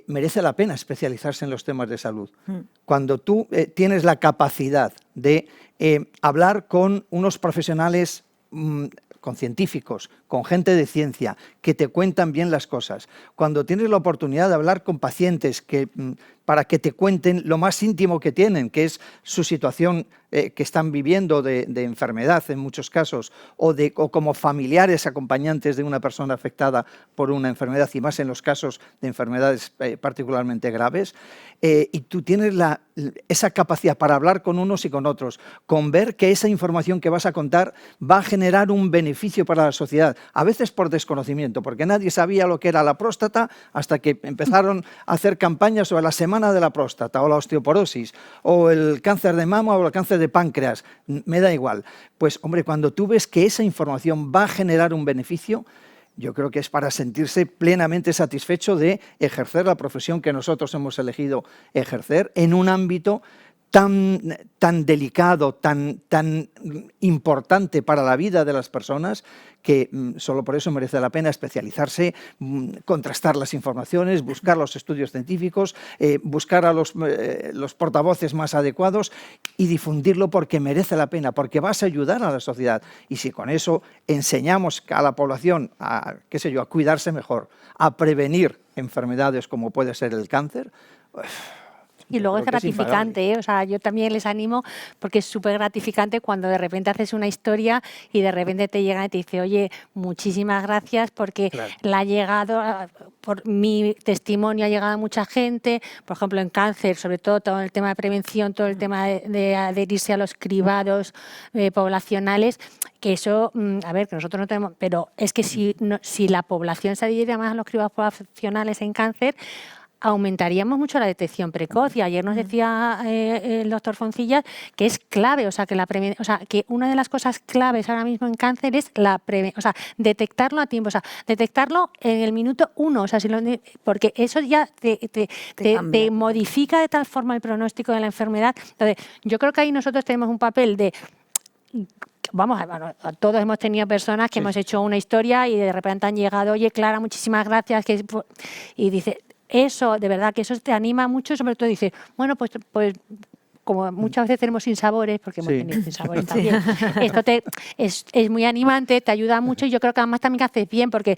merece la pena especializarse en los temas de salud. Cuando tú tienes la capacidad de hablar con unos profesionales, con científicos, con gente de ciencia, que te cuentan bien las cosas. Cuando tienes la oportunidad de hablar con pacientes para que te cuenten lo más íntimo que tienen, que es su situación que están viviendo de enfermedad en muchos casos, o como familiares acompañantes de una persona afectada por una enfermedad, y más en los casos de enfermedades particularmente graves, y tú tienes esa capacidad para hablar con unos y con otros, con ver que esa información que vas a contar va a generar un beneficio para la sociedad, a veces por desconocimiento, porque nadie sabía lo que era la próstata hasta que empezaron a hacer campañas sobre la semana de la próstata, o la osteoporosis, o el cáncer de mama, o el cáncer de páncreas, me da igual. Pues, hombre, cuando tú ves que esa información va a generar un beneficio, yo creo que es para sentirse plenamente satisfecho de ejercer la profesión que nosotros hemos elegido ejercer en un ámbito tan delicado, tan importante para la vida de las personas, que solo por eso merece la pena especializarse, contrastar las informaciones, buscar los estudios científicos, buscar a los portavoces más adecuados y difundirlo, porque merece la pena, porque vas a ayudar a la sociedad. Y si con eso enseñamos a la población a cuidarse mejor, a prevenir enfermedades como puede ser el cáncer,
y luego es gratificante, ¿eh? O sea, yo también les animo porque es súper gratificante cuando de repente haces una historia y de repente te llega y te dice, oye, muchísimas gracias porque la ha llegado, por mi testimonio ha llegado a mucha gente, por ejemplo en cáncer, sobre todo el tema de prevención, todo el tema de adherirse a los cribados poblacionales, que eso, a ver, que nosotros no tenemos, pero es que si la población se adhiere más a los cribados poblacionales en cáncer, aumentaríamos mucho la detección precoz. Y ayer nos decía el doctor Foncillas que es clave, o sea, que una de las cosas claves ahora mismo en cáncer es detectarlo a tiempo, o sea, detectarlo en el minuto 1, o sea, porque eso ya te modifica de tal forma el pronóstico de la enfermedad. Entonces, yo creo que ahí nosotros tenemos un papel de... todos hemos tenido personas que hemos hecho una historia y de repente han llegado, oye, Clara, muchísimas gracias, y dice... Eso, de verdad, que eso te anima mucho, sobre todo dices, bueno, pues como muchas veces tenemos sinsabores, porque hemos tenido sinsabores también, esto es muy animante, te ayuda mucho y yo creo que además también haces bien porque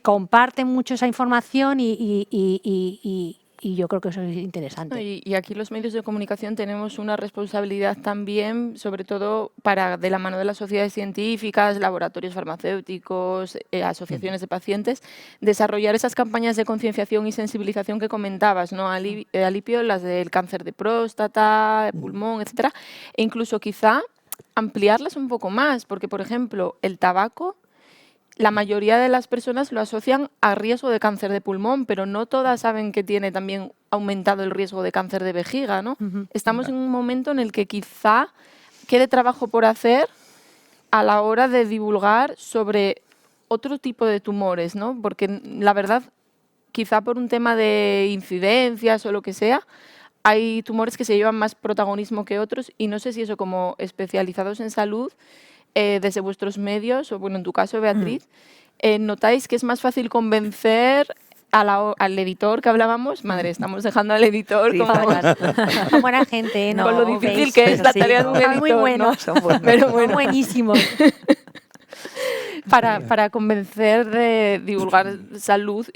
comparten mucho esa información y yo creo que eso es interesante.
Y aquí los medios de comunicación tenemos una responsabilidad también, sobre todo de la mano de las sociedades científicas, laboratorios farmacéuticos, asociaciones de pacientes, desarrollar esas campañas de concienciación y sensibilización que comentabas, ¿no, Alipio? Las del cáncer de próstata, de pulmón, etcétera, e incluso quizá ampliarlas un poco más, porque, por ejemplo, el tabaco, la mayoría de las personas lo asocian a riesgo de cáncer de pulmón, pero no todas saben que tiene también aumentado el riesgo de cáncer de vejiga, ¿no? Estamos en un momento en el que quizá quede trabajo por hacer a la hora de divulgar sobre otro tipo de tumores, ¿no? Porque la verdad, quizá por un tema de incidencias o lo que sea, hay tumores que se llevan más protagonismo que otros y no sé si eso como especializados en salud, desde vuestros medios, o bueno, en tu caso, Beatriz, ¿notáis que es más fácil convencer al editor que hablábamos? Madre, estamos dejando al editor
Sí,
como
Son buena gente, ¿no?
con lo difícil
¿Veis?
que es la
Sí,
tarea de
no.
un editor,
Son muy buenos.
Son buenos.
Pero
Son
bueno,
buenísimos.
para convencer de divulgar salud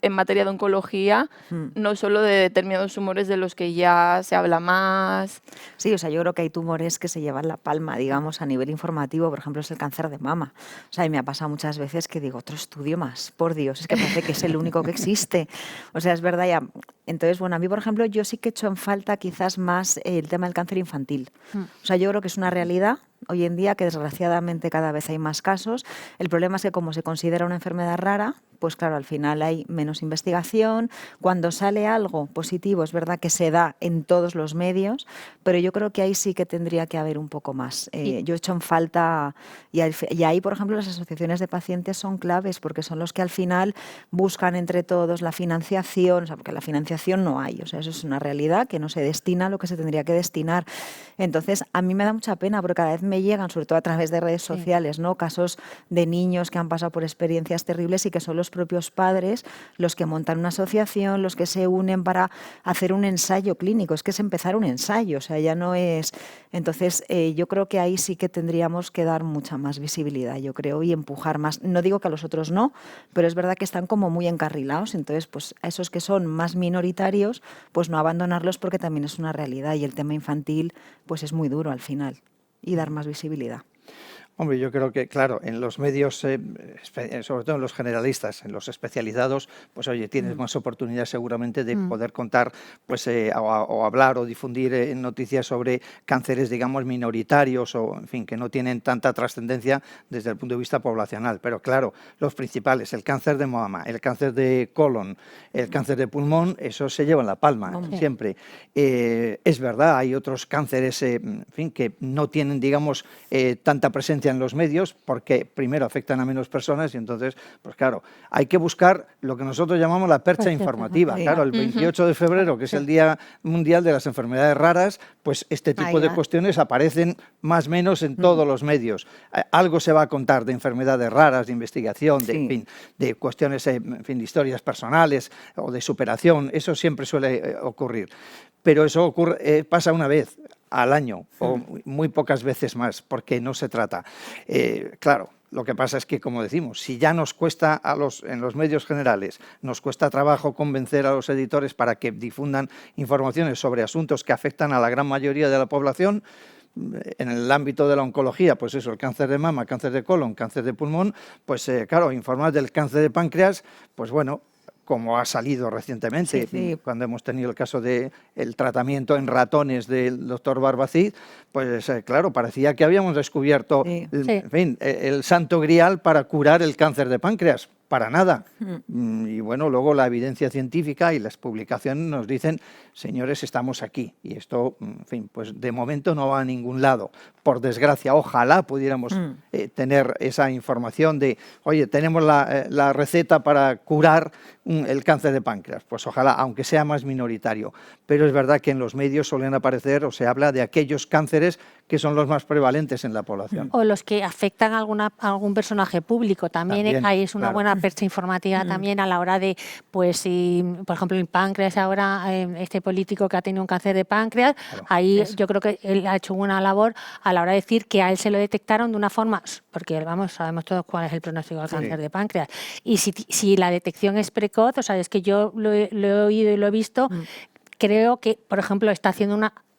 en materia de oncología, no solo de determinados tumores de los que ya se habla más.
Sí, o sea, yo creo que hay tumores que se llevan la palma, digamos, a nivel informativo. Por ejemplo, es el cáncer de mama. O sea, y me ha pasado muchas veces que digo, otro estudio más, por Dios, es que parece que es el único que existe. O sea, es verdad ya. Entonces, bueno, a mí, por ejemplo, yo sí que he hecho en falta quizás más el tema del cáncer infantil. O sea, yo creo que es una realidad hoy en día que desgraciadamente cada vez hay más casos. El problema es que como se considera una enfermedad rara, pues claro, al final hay menos investigación. Cuando sale algo positivo, es verdad que se da en todos los medios, pero yo creo que ahí sí que tendría que haber un poco más. Yo he hecho en falta, y ahí, por ejemplo, las asociaciones de pacientes son claves, porque son los que al final buscan entre todos la financiación, o sea, porque la financiación no hay, o sea, eso es una realidad que no se destina a lo que se tendría que destinar. Entonces, a mí me da mucha pena, porque cada vez me llegan, sobre todo a través de redes sociales, ¿no? Casos de niños que han pasado por experiencias terribles y que son los propios padres los que montan una asociación, los que se unen para hacer un ensayo clínico. Es que es empezar un ensayo, o sea, ya no es... Entonces, yo creo que ahí sí que tendríamos que dar mucha más visibilidad, yo creo, y empujar más. No digo que a los otros no, pero es verdad que están como muy encarrilados. Entonces, pues a esos que son más minoritarios, pues no abandonarlos porque también es una realidad y el tema infantil pues es muy duro al final y dar más visibilidad.
Hombre, yo creo que, claro, en los medios, sobre todo en los generalistas, en los especializados, pues oye, tienes más oportunidad seguramente de poder contar, pues o hablar o difundir noticias sobre cánceres, digamos, minoritarios o, en fin, que no tienen tanta trascendencia desde el punto de vista poblacional. Pero claro, los principales, el cáncer de mama, el cáncer de colon, el cáncer de pulmón, eso se lleva en la palma siempre. Es verdad, hay otros cánceres, en fin, que no tienen, digamos, tanta presencia en los medios porque primero afectan a menos personas y entonces, pues claro, hay que buscar lo que nosotros llamamos la percha informativa. Claro, el 28 de febrero, que es el Día Mundial de las Enfermedades Raras, pues este tipo de cuestiones aparecen más o menos en todos los medios. Algo se va a contar de enfermedades raras, de investigación, de, en fin, de cuestiones, en fin, de historias personales o de superación. Eso siempre suele ocurrir. Pero eso pasa una vez al año o muy pocas veces más, porque no se trata. Claro, lo que pasa es que, como decimos, si ya nos cuesta en los medios generales, nos cuesta trabajo convencer a los editores para que difundan informaciones sobre asuntos que afectan a la gran mayoría de la población, en el ámbito de la oncología, pues eso, el cáncer de mama, cáncer de colon, cáncer de pulmón, pues claro, informar del cáncer de páncreas, pues bueno, como ha salido recientemente, cuando hemos tenido el caso del tratamiento en ratones del doctor Barbacid, pues claro, parecía que habíamos descubierto en fin, el santo grial para curar el cáncer de páncreas. Para nada. Y bueno, luego la evidencia científica y las publicaciones nos dicen, señores, estamos aquí. Y esto, en fin, pues de momento no va a ningún lado. Por desgracia, ojalá pudiéramos tener esa información de, oye, tenemos la receta para curar el cáncer de páncreas. Pues ojalá, aunque sea más minoritario. Pero es verdad que en los medios suelen aparecer o se habla de aquellos cánceres que son los más prevalentes en la población.
O los que afectan a algún personaje público. También ahí es una buena percha informativa también a la hora de, pues si, por ejemplo, el páncreas ahora, este político que ha tenido un cáncer de páncreas, ahí yo creo que él ha hecho una labor a la hora de decir que a él se lo detectaron de una forma, porque vamos, sabemos todos cuál es el pronóstico del cáncer de páncreas. Y si la detección es precoz, o sea, es que yo lo he oído y lo he visto, creo que, por ejemplo, está haciendo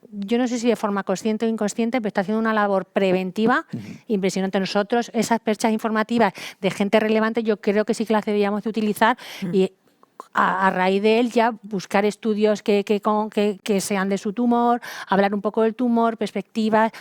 yo no sé si de forma consciente o inconsciente, pero está haciendo una labor preventiva impresionante. Nosotros, esas perchas informativas de gente relevante, yo creo que sí que las deberíamos de utilizar y a raíz de él ya buscar estudios que sean de su tumor, hablar un poco del tumor, perspectivas.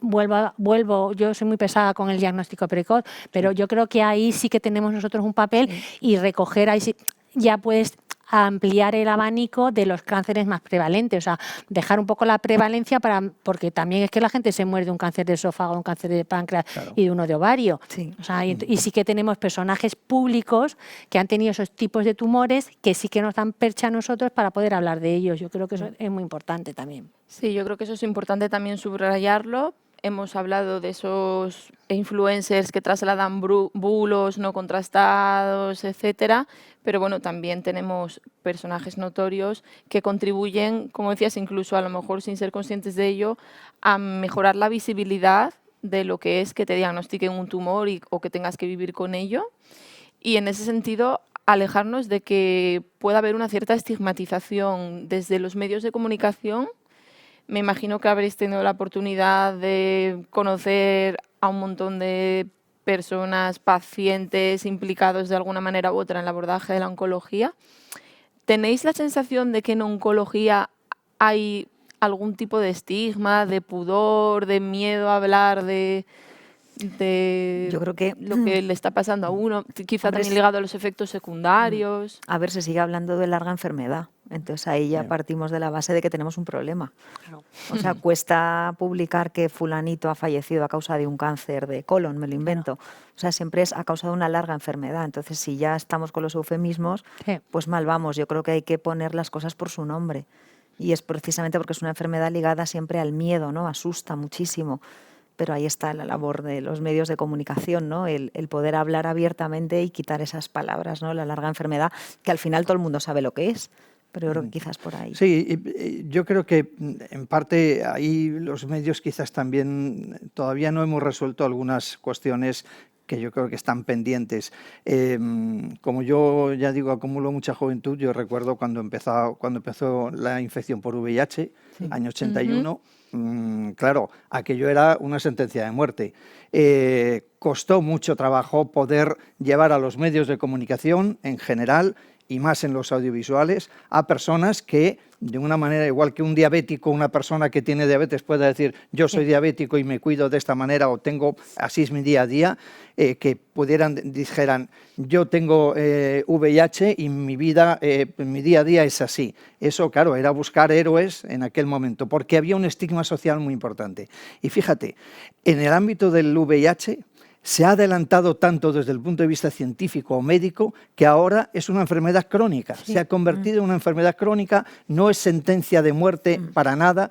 Vuelvo, yo soy muy pesada con el diagnóstico precoz, pero yo creo que ahí sí que tenemos nosotros un papel y recoger ahí sí, ya puedes ampliar el abanico de los cánceres más prevalentes, o sea, dejar un poco la prevalencia porque también es que la gente se muere de un cáncer de esófago, un cáncer de páncreas y de uno de ovario.
Sí.
O sea, y sí que tenemos personajes públicos que han tenido esos tipos de tumores que sí que nos dan percha a nosotros para poder hablar de ellos. Yo creo que eso es muy importante también.
Sí, yo creo que eso es importante también subrayarlo. Hemos hablado de esos influencers que trasladan bulos no contrastados, etcétera, pero bueno, también tenemos personajes notorios que contribuyen, como decías, incluso a lo mejor sin ser conscientes de ello, a mejorar la visibilidad de lo que es que te diagnostiquen un tumor o que tengas que vivir con ello. Y en ese sentido, alejarnos de que pueda haber una cierta estigmatización desde los medios de comunicación. Me imagino que habréis tenido la oportunidad de conocer a un montón de personas, pacientes implicados de alguna manera u otra en el abordaje de la oncología. ¿Tenéis la sensación de que en oncología hay algún tipo de estigma, de pudor, de miedo a hablar de
Yo creo que
lo que le está pasando a uno, quizá
Hombre,
también ligado a los efectos secundarios?
a ver, se sigue hablando de larga enfermedad. Entonces ahí ya partimos de la base de que tenemos un problema. O sea, cuesta publicar que fulanito ha fallecido a causa de un cáncer de colon, me lo invento. O sea, siempre es a causa de una larga enfermedad. Entonces, si ya estamos con los eufemismos, pues mal vamos. Yo creo que hay que poner las cosas por su nombre. Y es precisamente porque es una enfermedad ligada siempre al miedo, ¿no? Asusta muchísimo. Pero ahí está la labor de los medios de comunicación, ¿no? El poder hablar abiertamente y quitar esas palabras, ¿no? La larga enfermedad, que al final todo el mundo sabe lo que es, pero yo creo que quizás por ahí.
Sí, yo creo que en parte ahí los medios quizás también todavía no hemos resuelto algunas cuestiones que yo creo que están pendientes. Como yo ya digo, acumulo mucha juventud, yo recuerdo cuando empezó la infección por VIH, año 81, claro, aquello era una sentencia de muerte. Costó mucho trabajo poder llevar a los medios de comunicación en general y más en los audiovisuales, a personas que, de una manera igual que un diabético, una persona que tiene diabetes pueda decir yo soy diabético y me cuido de esta manera o tengo, así es mi día a día, que dijeran yo tengo VIH y mi vida, mi día a día es así. Eso, claro, era buscar héroes en aquel momento, porque había un estigma social muy importante. Y fíjate, en el ámbito del VIH, se ha adelantado tanto desde el punto de vista científico o médico que ahora es una enfermedad crónica. Se ha convertido en una enfermedad crónica, no es sentencia de muerte para nada.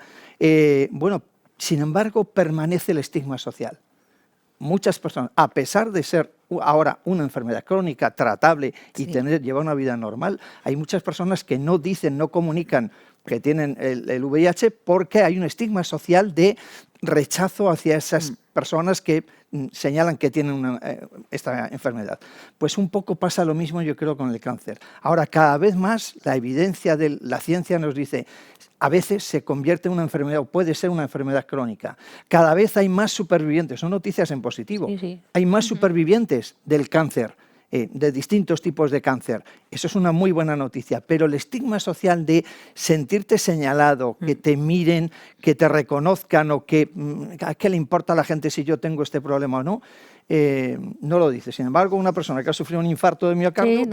Bueno, sin embargo, permanece el estigma social. Muchas personas, a pesar de ser ahora una enfermedad crónica, tratable y llevar una vida normal, hay muchas personas que no dicen, no comunican que tienen el VIH porque hay un estigma social de rechazo hacia esas personas que señalan que tienen esta enfermedad. Pues un poco pasa lo mismo, yo creo, con el cáncer. Ahora, cada vez más la evidencia de la ciencia nos dice a veces se convierte en una enfermedad o puede ser una enfermedad crónica. Cada vez hay más supervivientes, son noticias en positivo. Hay más supervivientes del cáncer, de distintos tipos de cáncer. Eso es una muy buena noticia, pero el estigma social de sentirte señalado, que te miren, que te reconozcan o que ¿a qué le importa a la gente si yo tengo este problema o no? No lo dice. Sin embargo, una persona que ha sufrido un infarto de miocardio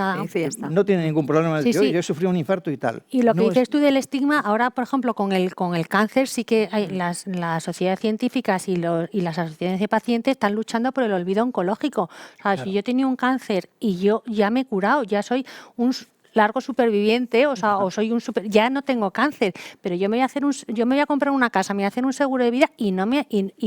no tiene ningún problema. Yo he sufrido un infarto y tal.
Y lo que dices tú del estigma, ahora, por ejemplo, con el cáncer sí que hay las sociedades científicas y las asociaciones de pacientes están luchando por el olvido oncológico. O sea, si yo he tenido un cáncer y yo ya me he curado, ya soy un largo superviviente, o sea, o soy ya no tengo cáncer, pero yo me voy a comprar una casa, me voy a hacer un seguro de vida y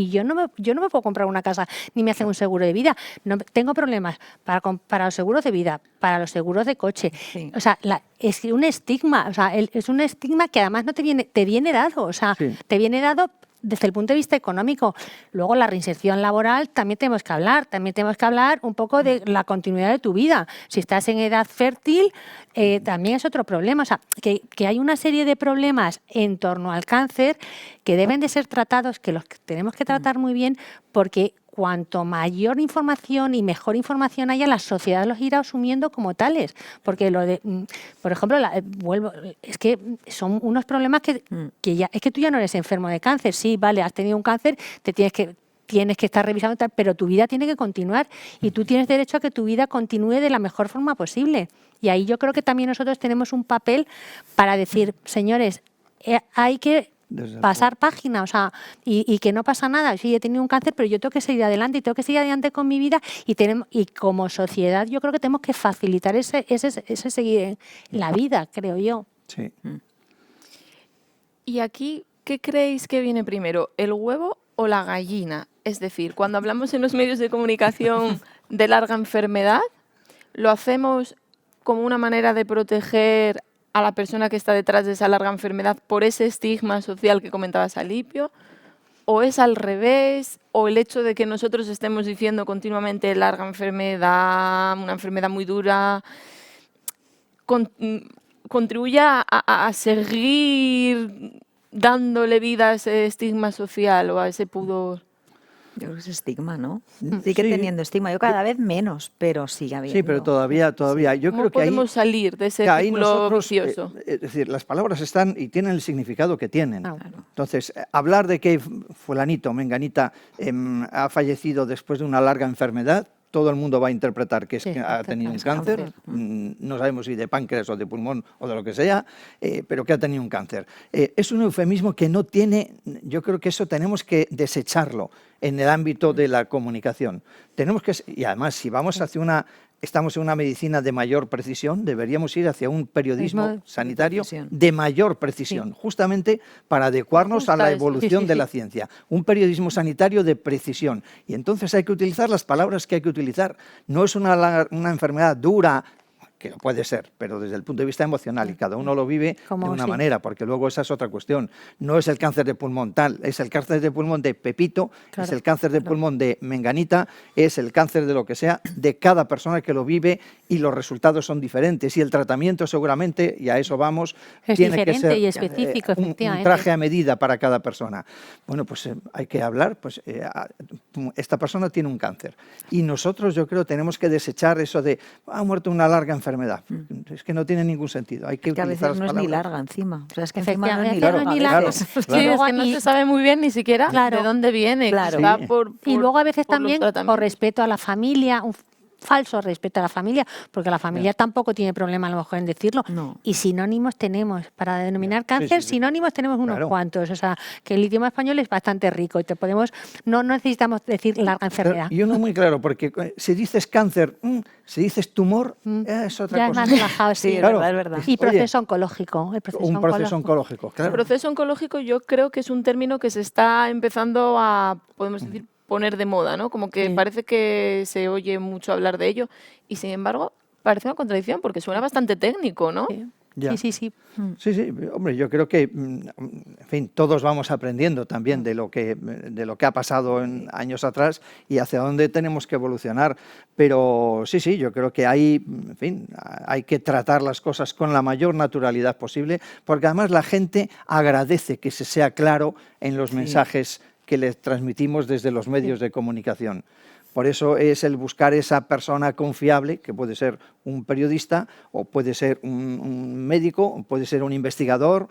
yo no me puedo comprar una casa ni me hacen un seguro de vida. No, tengo problemas para los seguros de vida, para los seguros de coche. O sea, es un estigma, o sea, es un estigma que además no te viene dado, o sea, te viene dado desde el punto de vista económico. Luego la reinserción laboral también tenemos que hablar un poco de la continuidad de tu vida. Si estás en edad fértil, también es otro problema. O sea, que hay una serie de problemas en torno al cáncer que deben de ser tratados, que los tenemos que tratar muy bien, porque cuanto mayor información y mejor información haya, la sociedad los irá asumiendo como tales. Porque por ejemplo, es que son unos problemas que ya, es que tú ya no eres enfermo de cáncer. Sí, vale, has tenido un cáncer, te tienes que tienes que estar revisando, tal, pero tu vida tiene que continuar y tú tienes derecho a que tu vida continúe de la mejor forma posible. Y ahí yo creo que también nosotros tenemos un papel para decir, señores, hay que pasar página, o sea, y que no pasa nada. Sí, he tenido un cáncer, pero yo tengo que seguir adelante y tengo que seguir adelante con mi vida y como sociedad yo creo que tenemos que facilitar ese seguir en la vida, creo yo.
Sí.
Y aquí, ¿qué creéis que viene primero, el huevo o la gallina? Es decir, cuando hablamos en los medios de comunicación de larga enfermedad, ¿lo hacemos como una manera de proteger a la persona que está detrás de esa larga enfermedad por ese estigma social que comentabas, Alipio? ¿O es al revés? ¿O el hecho de que nosotros estemos diciendo continuamente larga enfermedad, una enfermedad muy dura, contribuye a seguir dándole vida a ese estigma social o a ese pudor?
Yo creo que es estigma, ¿no? Sigue
Sí.
teniendo estigma. Yo cada vez menos, pero sigue habiendo.
Sí, pero todavía. Yo
¿Cómo
creo que ahí,
podemos salir de ese
que ahí
círculo
nosotros,
vicioso?
es decir, las palabras están y tienen el significado que tienen.
Ah,
Claro.
Entonces, hablar de que fulanito, menganita, ha fallecido después de una larga enfermedad, todo el mundo va a interpretar que,
Sí,
que ha tenido un
cáncer.
cáncer, no sabemos si de páncreas o de pulmón o de lo que sea, pero que ha tenido un cáncer. Es un eufemismo que no tiene, yo creo que eso tenemos que desecharlo en el ámbito de la comunicación. Y además, si vamos hacia estamos en una medicina de mayor precisión, deberíamos ir hacia un periodismo
Mismo
sanitario
precisión.
de mayor precisión, justamente para adecuarnos a la
Justa eso.
evolución
Sí, sí,
de
sí.
la ciencia. Un periodismo sanitario de precisión. Y entonces hay que utilizar las palabras que hay que utilizar. No es una enfermedad dura, que lo puede ser, pero desde el punto de vista emocional, y cada uno lo vive
Como
de una
sí.
manera, porque luego esa es otra cuestión. No es el cáncer de pulmón tal, es el cáncer de pulmón de Pepito,
Claro,
es el cáncer de pulmón de Menganita, es el cáncer de lo que sea, de cada persona que lo vive, y los resultados son diferentes. Y el tratamiento seguramente, y a eso vamos,
Es
tiene que
diferente
ser
y específico,
un
efectivamente.
traje a medida para cada persona. Bueno, pues hay que hablar, esta persona tiene un cáncer. Y nosotros, yo creo, tenemos que desechar eso de, ha muerto una larga enfermedad. Es que no tiene ningún sentido. Hay que
Que a
utilizar
veces
las
no es ni
palabras.
larga encima. O sea, es que encima no es ni
Efectivamente,
larga.
no es ni
a
larga.
veces.
Sí,
Y luego-
es que no
y-
se sabe muy bien ni siquiera
Claro.
de dónde viene.
Claro.
quizá
Sí.
Y luego a veces
por los
también por
tratamientos.
respeto a la familia, un falso respeto a la familia, porque la familia tampoco tiene problema a lo mejor en decirlo.
No.
Y sinónimos tenemos, para denominar
Sí,
cáncer,
sí.
sinónimos tenemos unos
Claro.
cuantos. O sea, que el idioma español es bastante rico y no necesitamos decir larga enfermedad.
Y uno muy claro, porque si dices cáncer, si dices tumor, es otra
Ya es
cosa.
más relajado, sí.
Sí, es
Claro.
verdad, es verdad.
Y
Oye,
proceso oncológico. El proceso
un proceso oncológico, claro.
El proceso oncológico yo creo que es un término que se está empezando a, podemos decir, poner de moda, ¿no? Como que
Sí.
parece que se oye mucho hablar de ello y sin embargo parece una contradicción porque suena bastante técnico, ¿no?
Sí.
Ya.
Sí.
Sí, hombre, yo creo que, en fin, todos vamos aprendiendo también de lo que ha pasado en años atrás y hacia dónde tenemos que evolucionar. Pero sí, yo creo que hay que tratar las cosas con la mayor naturalidad posible, porque además la gente agradece que se sea claro en los mensajes que les transmitimos desde los medios de comunicación. Por eso es el buscar esa persona confiable, que puede ser un periodista, o puede ser un médico, o puede ser un investigador,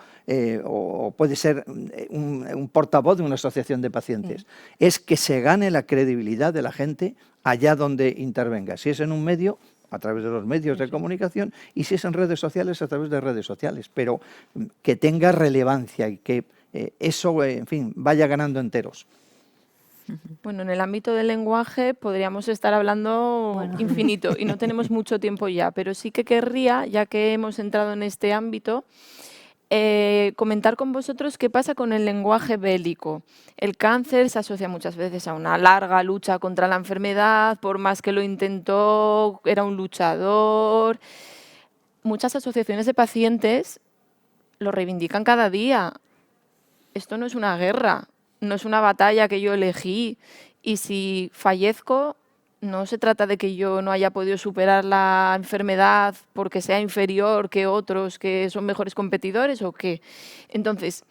o puede ser un portavoz de una asociación de pacientes. Es que se gane la credibilidad de la gente allá donde intervenga. Si es en un medio, a través de los medios de comunicación, y si es en redes sociales, a través de redes sociales. Pero que tenga relevancia y que eso, en fin, vaya ganando enteros.
Bueno, en el ámbito del lenguaje podríamos estar hablando infinito y no tenemos mucho tiempo ya, pero sí que querría, ya que hemos entrado en este ámbito, comentar con vosotros qué pasa con el lenguaje bélico. El cáncer se asocia muchas veces a una larga lucha contra la enfermedad, por más que lo intentó, era un luchador. Muchas asociaciones de pacientes lo reivindican cada día. Esto no es una guerra, no es una batalla que yo elegí, y si fallezco no se trata de que yo no haya podido superar la enfermedad porque sea inferior que otros que son mejores competidores o qué. Entonces,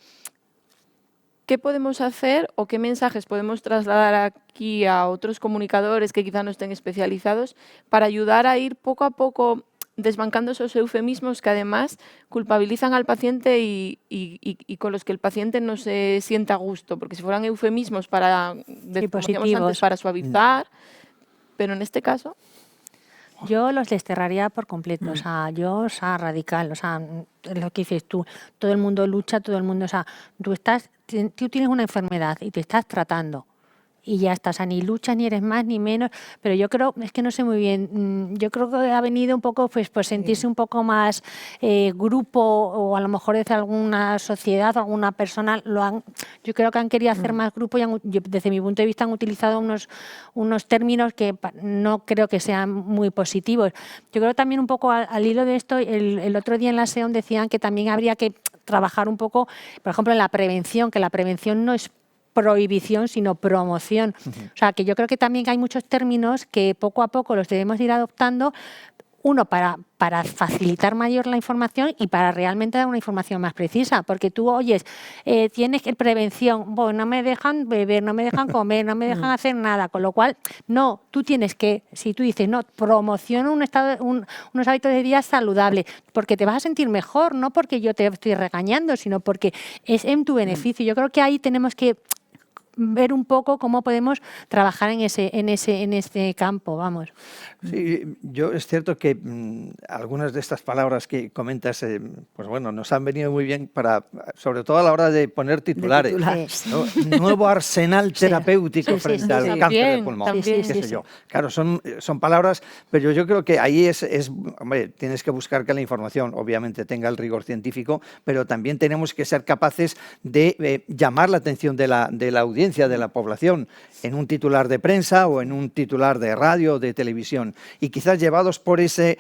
¿qué podemos hacer o qué mensajes podemos trasladar aquí a otros comunicadores que quizá no estén especializados para ayudar a ir poco a poco desbancando esos eufemismos que además culpabilizan al paciente y con los que el paciente no se sienta a gusto, porque si fueran eufemismos para, como decíamos
positivos.
antes, para suavizar, pero en este caso...
Yo los desterraría por completo, o sea, radical, o sea, es lo que dices tú, todo el mundo lucha, todo el mundo, o sea, tú tienes una enfermedad y te estás tratando y ya está, o sea, ni luchas, ni eres más, ni menos, pero yo creo, es que no sé muy bien, yo creo que ha venido un poco, pues, por sentirse un poco más grupo, o a lo mejor desde alguna sociedad, alguna persona, yo creo que han querido hacer más grupo y desde mi punto de vista han utilizado unos términos que no creo que sean muy positivos. Yo creo también un poco al hilo de esto, el otro día en la SEON decían que también habría que trabajar un poco, por ejemplo, en la prevención, que la prevención no es prohibición, sino promoción. O sea, que yo creo que también hay muchos términos que poco a poco los debemos ir adoptando, uno, para facilitar mayor la información y para realmente dar una información más precisa, porque tú oyes, tienes que prevención, bueno, no me dejan beber, no me dejan comer, no me dejan hacer nada, con lo cual, no, tú tienes que, si tú dices, no, promociona unos hábitos de vida saludables, porque te vas a sentir mejor, no porque yo te estoy regañando, sino porque es en tu beneficio. Yo creo que ahí tenemos que ver un poco cómo podemos trabajar en este campo, vamos.
Sí, es cierto que algunas de estas palabras que comentas, pues bueno, nos han venido muy bien sobre todo a la hora de poner titulares. ¿No? Nuevo arsenal terapéutico frente al cáncer de pulmón, qué sé yo. Claro, son palabras, pero yo creo que ahí hombre, tienes que buscar que la información obviamente tenga el rigor científico, pero también tenemos que ser capaces de llamar la atención de la audiencia, de la población, en un titular de prensa o en un titular de radio o de televisión. Y quizás llevados por esa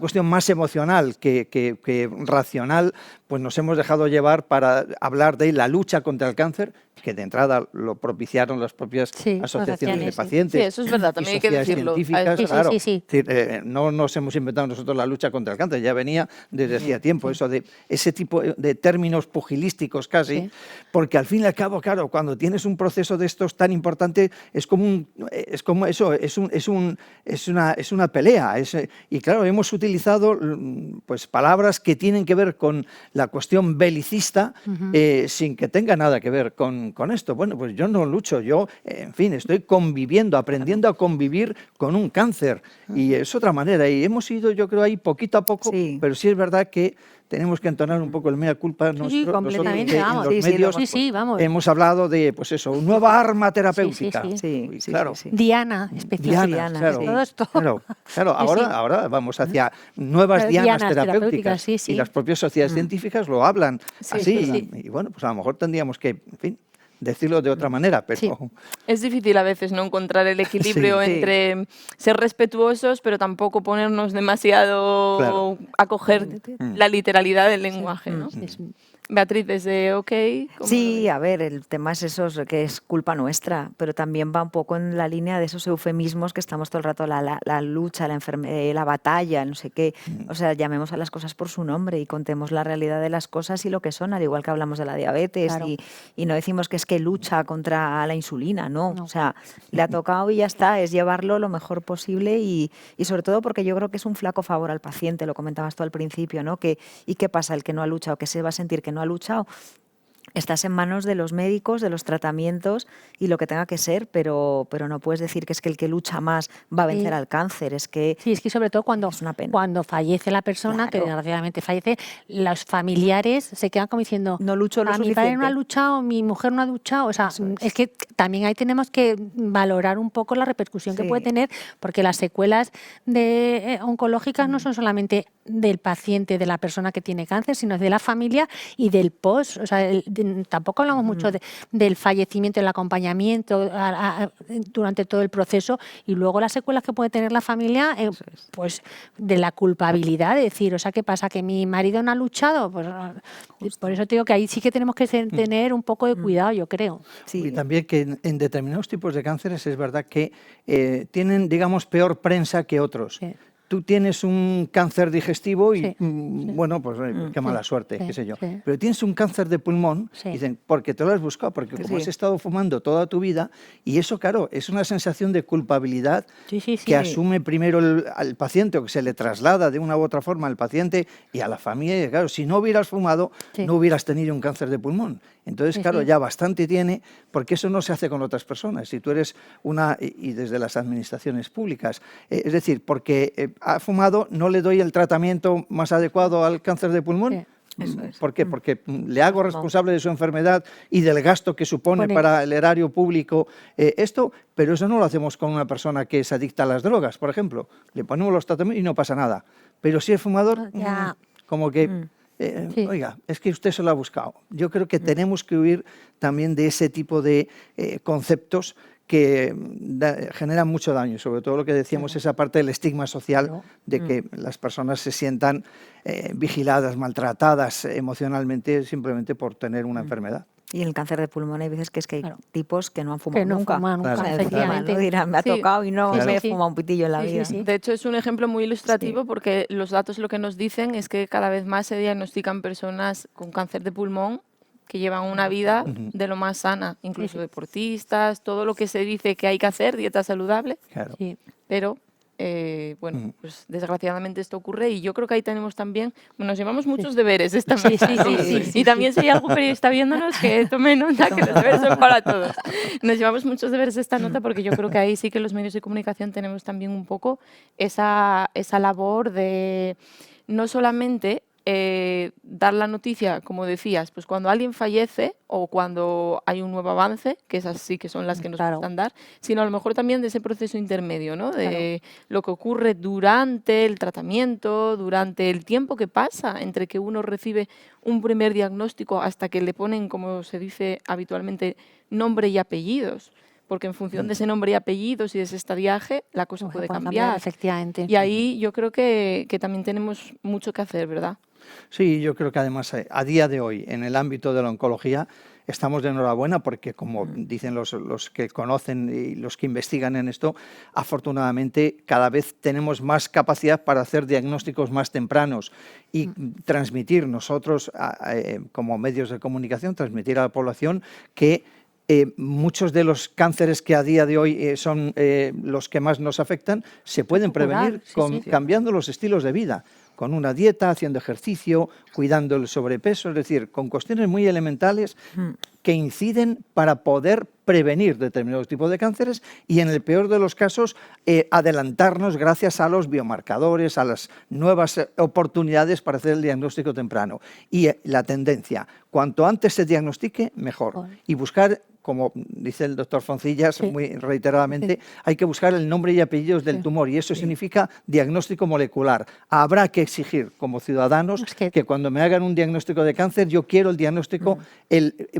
cuestión más emocional que racional, pues nos hemos dejado llevar para hablar de la lucha contra el cáncer, que de entrada lo propiciaron las propias asociaciones de pacientes.
Sí, eso es verdad, también hay que decirlo.
Científicas, claro. No nos hemos inventado nosotros la lucha contra el cáncer, ya venía desde hacía tiempo, eso de ese tipo de términos pugilísticos casi, porque al fin y al cabo, claro, cuando tienes un proceso de estos tan importante, es una pelea. Y claro, hemos utilizado pues palabras que tienen que ver con la cuestión belicista, sin que tenga nada que ver con esto. Bueno, pues yo no lucho, yo, en fin, estoy conviviendo, aprendiendo a convivir con un cáncer. Y es otra manera. Y hemos ido, yo creo, ahí poquito a poco, pero sí es verdad que tenemos que entonar un poco el mea culpa nuestro.
Completamente,
nosotros que en los medios hemos hablado de, pues eso, una nueva arma terapéutica. Claro.
Diana, especialmente.
Claro, ahora vamos hacia nuevas dianas terapéuticas y las propias sociedades científicas lo hablan así. Y bueno, pues a lo mejor tendríamos que, en fin, decirlo de otra manera, pero...
Es difícil a veces no encontrar el equilibrio entre ser respetuosos, pero tampoco ponernos demasiado a coger la literalidad del lenguaje, ¿no? Beatriz, desde OK...
Sí, a ver, el tema es eso, que es culpa nuestra, pero también va un poco en la línea de esos eufemismos que estamos todo el rato, la lucha, la batalla, no sé qué. O sea, llamemos a las cosas por su nombre y contemos la realidad de las cosas y lo que son, al igual que hablamos de la diabetes y no decimos que es que lucha contra la insulina, no. O sea, le ha tocado y ya está, es llevarlo lo mejor posible y sobre todo porque yo creo que es un flaco favor al paciente, lo comentabas tú al principio, ¿no? ¿Y qué pasa? El que no ha luchado, que se va a sentir que no ha luchado. Estás en manos de los médicos, de los tratamientos y lo que tenga que ser, pero no puedes decir que es que el que lucha más va a vencer al cáncer. Es que
sobre todo cuando fallece la persona, que desgraciadamente fallece, los familiares se quedan como diciendo,
no lucho lo suficiente.
Mi padre no ha luchado, mi mujer no ha luchado. O sea, es que también ahí tenemos que valorar un poco la repercusión que puede tener, porque las secuelas oncológicas no son solamente del paciente, de la persona que tiene cáncer, sino de la familia y del post. O sea, tampoco hablamos mucho del fallecimiento, del acompañamiento durante todo el proceso y luego las secuelas que puede tener la familia, pues de la culpabilidad, de decir, o sea, ¿qué pasa? ¿Que mi marido no ha luchado? Pues por eso te digo que ahí sí que tenemos que tener un poco de cuidado, yo creo.
Y también que en determinados tipos de cánceres es verdad que tienen, digamos, peor prensa que otros. tú tienes un cáncer digestivo y,
Sí,
bueno, pues qué mala suerte,
sí,
qué sé yo.
sí.
Pero tienes un cáncer de pulmón,
Sí.
dicen, porque te lo has buscado, porque como
Sí.
has estado fumando toda tu vida, y eso, claro, es una sensación de culpabilidad
Sí, sí, sí.
que asume primero al paciente o que se le traslada de una u otra forma al paciente y a la familia. Y claro, si no hubieras fumado,
Sí.
no hubieras tenido un cáncer de pulmón. Entonces,
Sí,
claro,
sí.
ya bastante tiene, porque eso no se hace con otras personas. Si tú eres y desde las administraciones públicas, es decir, porque ha fumado, no le doy el tratamiento más adecuado al cáncer de pulmón.
Sí.
Eso es.
¿Por qué? Porque le hago responsable de su enfermedad y del gasto que supone
Pone-
para el erario público esto, pero eso no lo hacemos con una persona que es adicta a las drogas, por ejemplo. Le ponemos los tratamientos y no pasa nada. Pero si es fumador,
Ya.
como que,
Sí.
oiga, es que usted se lo ha buscado. Yo creo que tenemos que huir también de ese tipo de conceptos que generan mucho daño, sobre todo lo que decíamos, esa parte del estigma social
Claro.
de que las personas se sientan vigiladas, maltratadas emocionalmente simplemente por tener una enfermedad.
Y en el cáncer de pulmón hay veces que es que hay
Claro.
tipos que no han fumado
Que no
nunca.
fuman nunca,
O sea,
efectivamente.
¿no? Dirán, me ha
Sí.
tocado y no
Claro.
me he
Sí, sí.
fumado un pitillo en la
Sí, sí,
vida.
sí.
De hecho, es un ejemplo muy ilustrativo porque los datos lo que nos dicen es que cada vez más se diagnostican personas con cáncer de pulmón que llevan una vida de lo más sana, incluso
sí.
deportistas, todo lo que se dice que hay que hacer, dieta saludable,
Claro.
Sí.
pero bueno, pues desgraciadamente esto ocurre y yo creo que ahí tenemos también, nos llevamos muchos deberes esta
Sí,
mesa,
sí,
¿no?
sí, sí, sí,
Y también si hay algún periodista viéndonos que tome nota, que los deberes son para todos. Nos llevamos muchos deberes de esta nota porque yo creo que ahí sí que los medios de comunicación tenemos también un poco esa labor de no solamente dar la noticia, como decías, pues cuando alguien fallece o cuando hay un nuevo avance, que esas sí que son las que nos
Claro.
gustan dar, sino a lo mejor también de ese proceso intermedio, ¿no? De lo que ocurre durante el tratamiento, durante el tiempo que pasa entre que uno recibe un primer diagnóstico hasta que le ponen, como se dice habitualmente, nombre y apellidos. Porque en función de ese nombre y apellidos y de ese estadiaje, la cosa puede cambiar.
Efectivamente.
Y ahí yo creo que también tenemos mucho que hacer, ¿verdad?
Sí, yo creo que además a día de hoy, en el ámbito de la oncología, estamos de enhorabuena porque, como dicen los que conocen y los que investigan en esto, afortunadamente cada vez tenemos más capacidad para hacer diagnósticos más tempranos y transmitir nosotros, como medios de comunicación, transmitir a la población que muchos de los cánceres que a día de hoy son los que más nos afectan se pueden prevenir cambiando los estilos de vida, con una dieta, haciendo ejercicio, cuidando el sobrepeso, es decir, con cuestiones muy elementales que inciden para poder prevenir determinados tipos de cánceres y, en el peor de los casos, adelantarnos gracias a los biomarcadores, a las nuevas oportunidades para hacer el diagnóstico temprano. Y la tendencia, cuanto antes se diagnostique, mejor. Y buscar, como dice el doctor Foncillas muy reiteradamente, hay que buscar el nombre y apellidos del tumor, y eso significa diagnóstico molecular. Habrá que exigir como ciudadanos que cuando me hagan un diagnóstico de cáncer, yo quiero el diagnóstico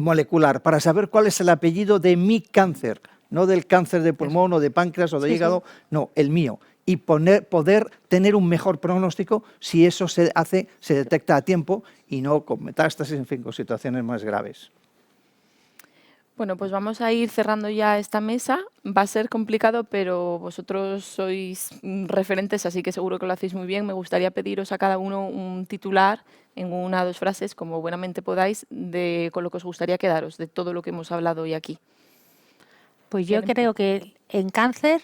molecular para saber cuál es el apellido de mi cáncer, no del cáncer de pulmón o de páncreas o de hígado, no, el mío. Y poder tener un mejor pronóstico si eso se detecta a tiempo y no con metástasis, en fin, con situaciones más graves.
Bueno, pues vamos a ir cerrando ya esta mesa. Va a ser complicado, pero vosotros sois referentes, así que seguro que lo hacéis muy bien. Me gustaría pediros a cada uno un titular en 1 o 2 frases, como buenamente podáis, con lo que os gustaría quedaros, de todo lo que hemos hablado hoy aquí.
Pues yo creo que en cáncer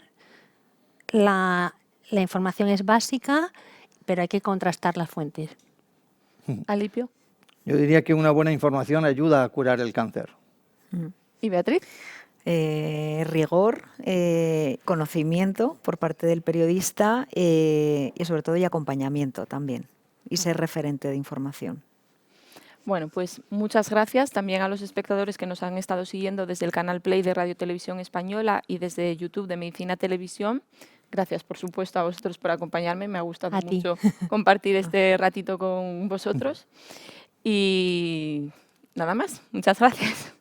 la información es básica, pero hay que contrastar las fuentes.
Alipio.
Yo diría que una buena información ayuda a curar el cáncer.
¿Y Beatriz?
Rigor, conocimiento por parte del periodista y sobre todo y acompañamiento también, y ser referente de información.
Bueno, pues muchas gracias también a los espectadores que nos han estado siguiendo desde el canal Play de Radio Televisión Española y desde YouTube de Medicina Televisión. Gracias, por supuesto, a vosotros por acompañarme. Me ha gustado mucho compartir este ratito con vosotros. Y nada más. Muchas gracias.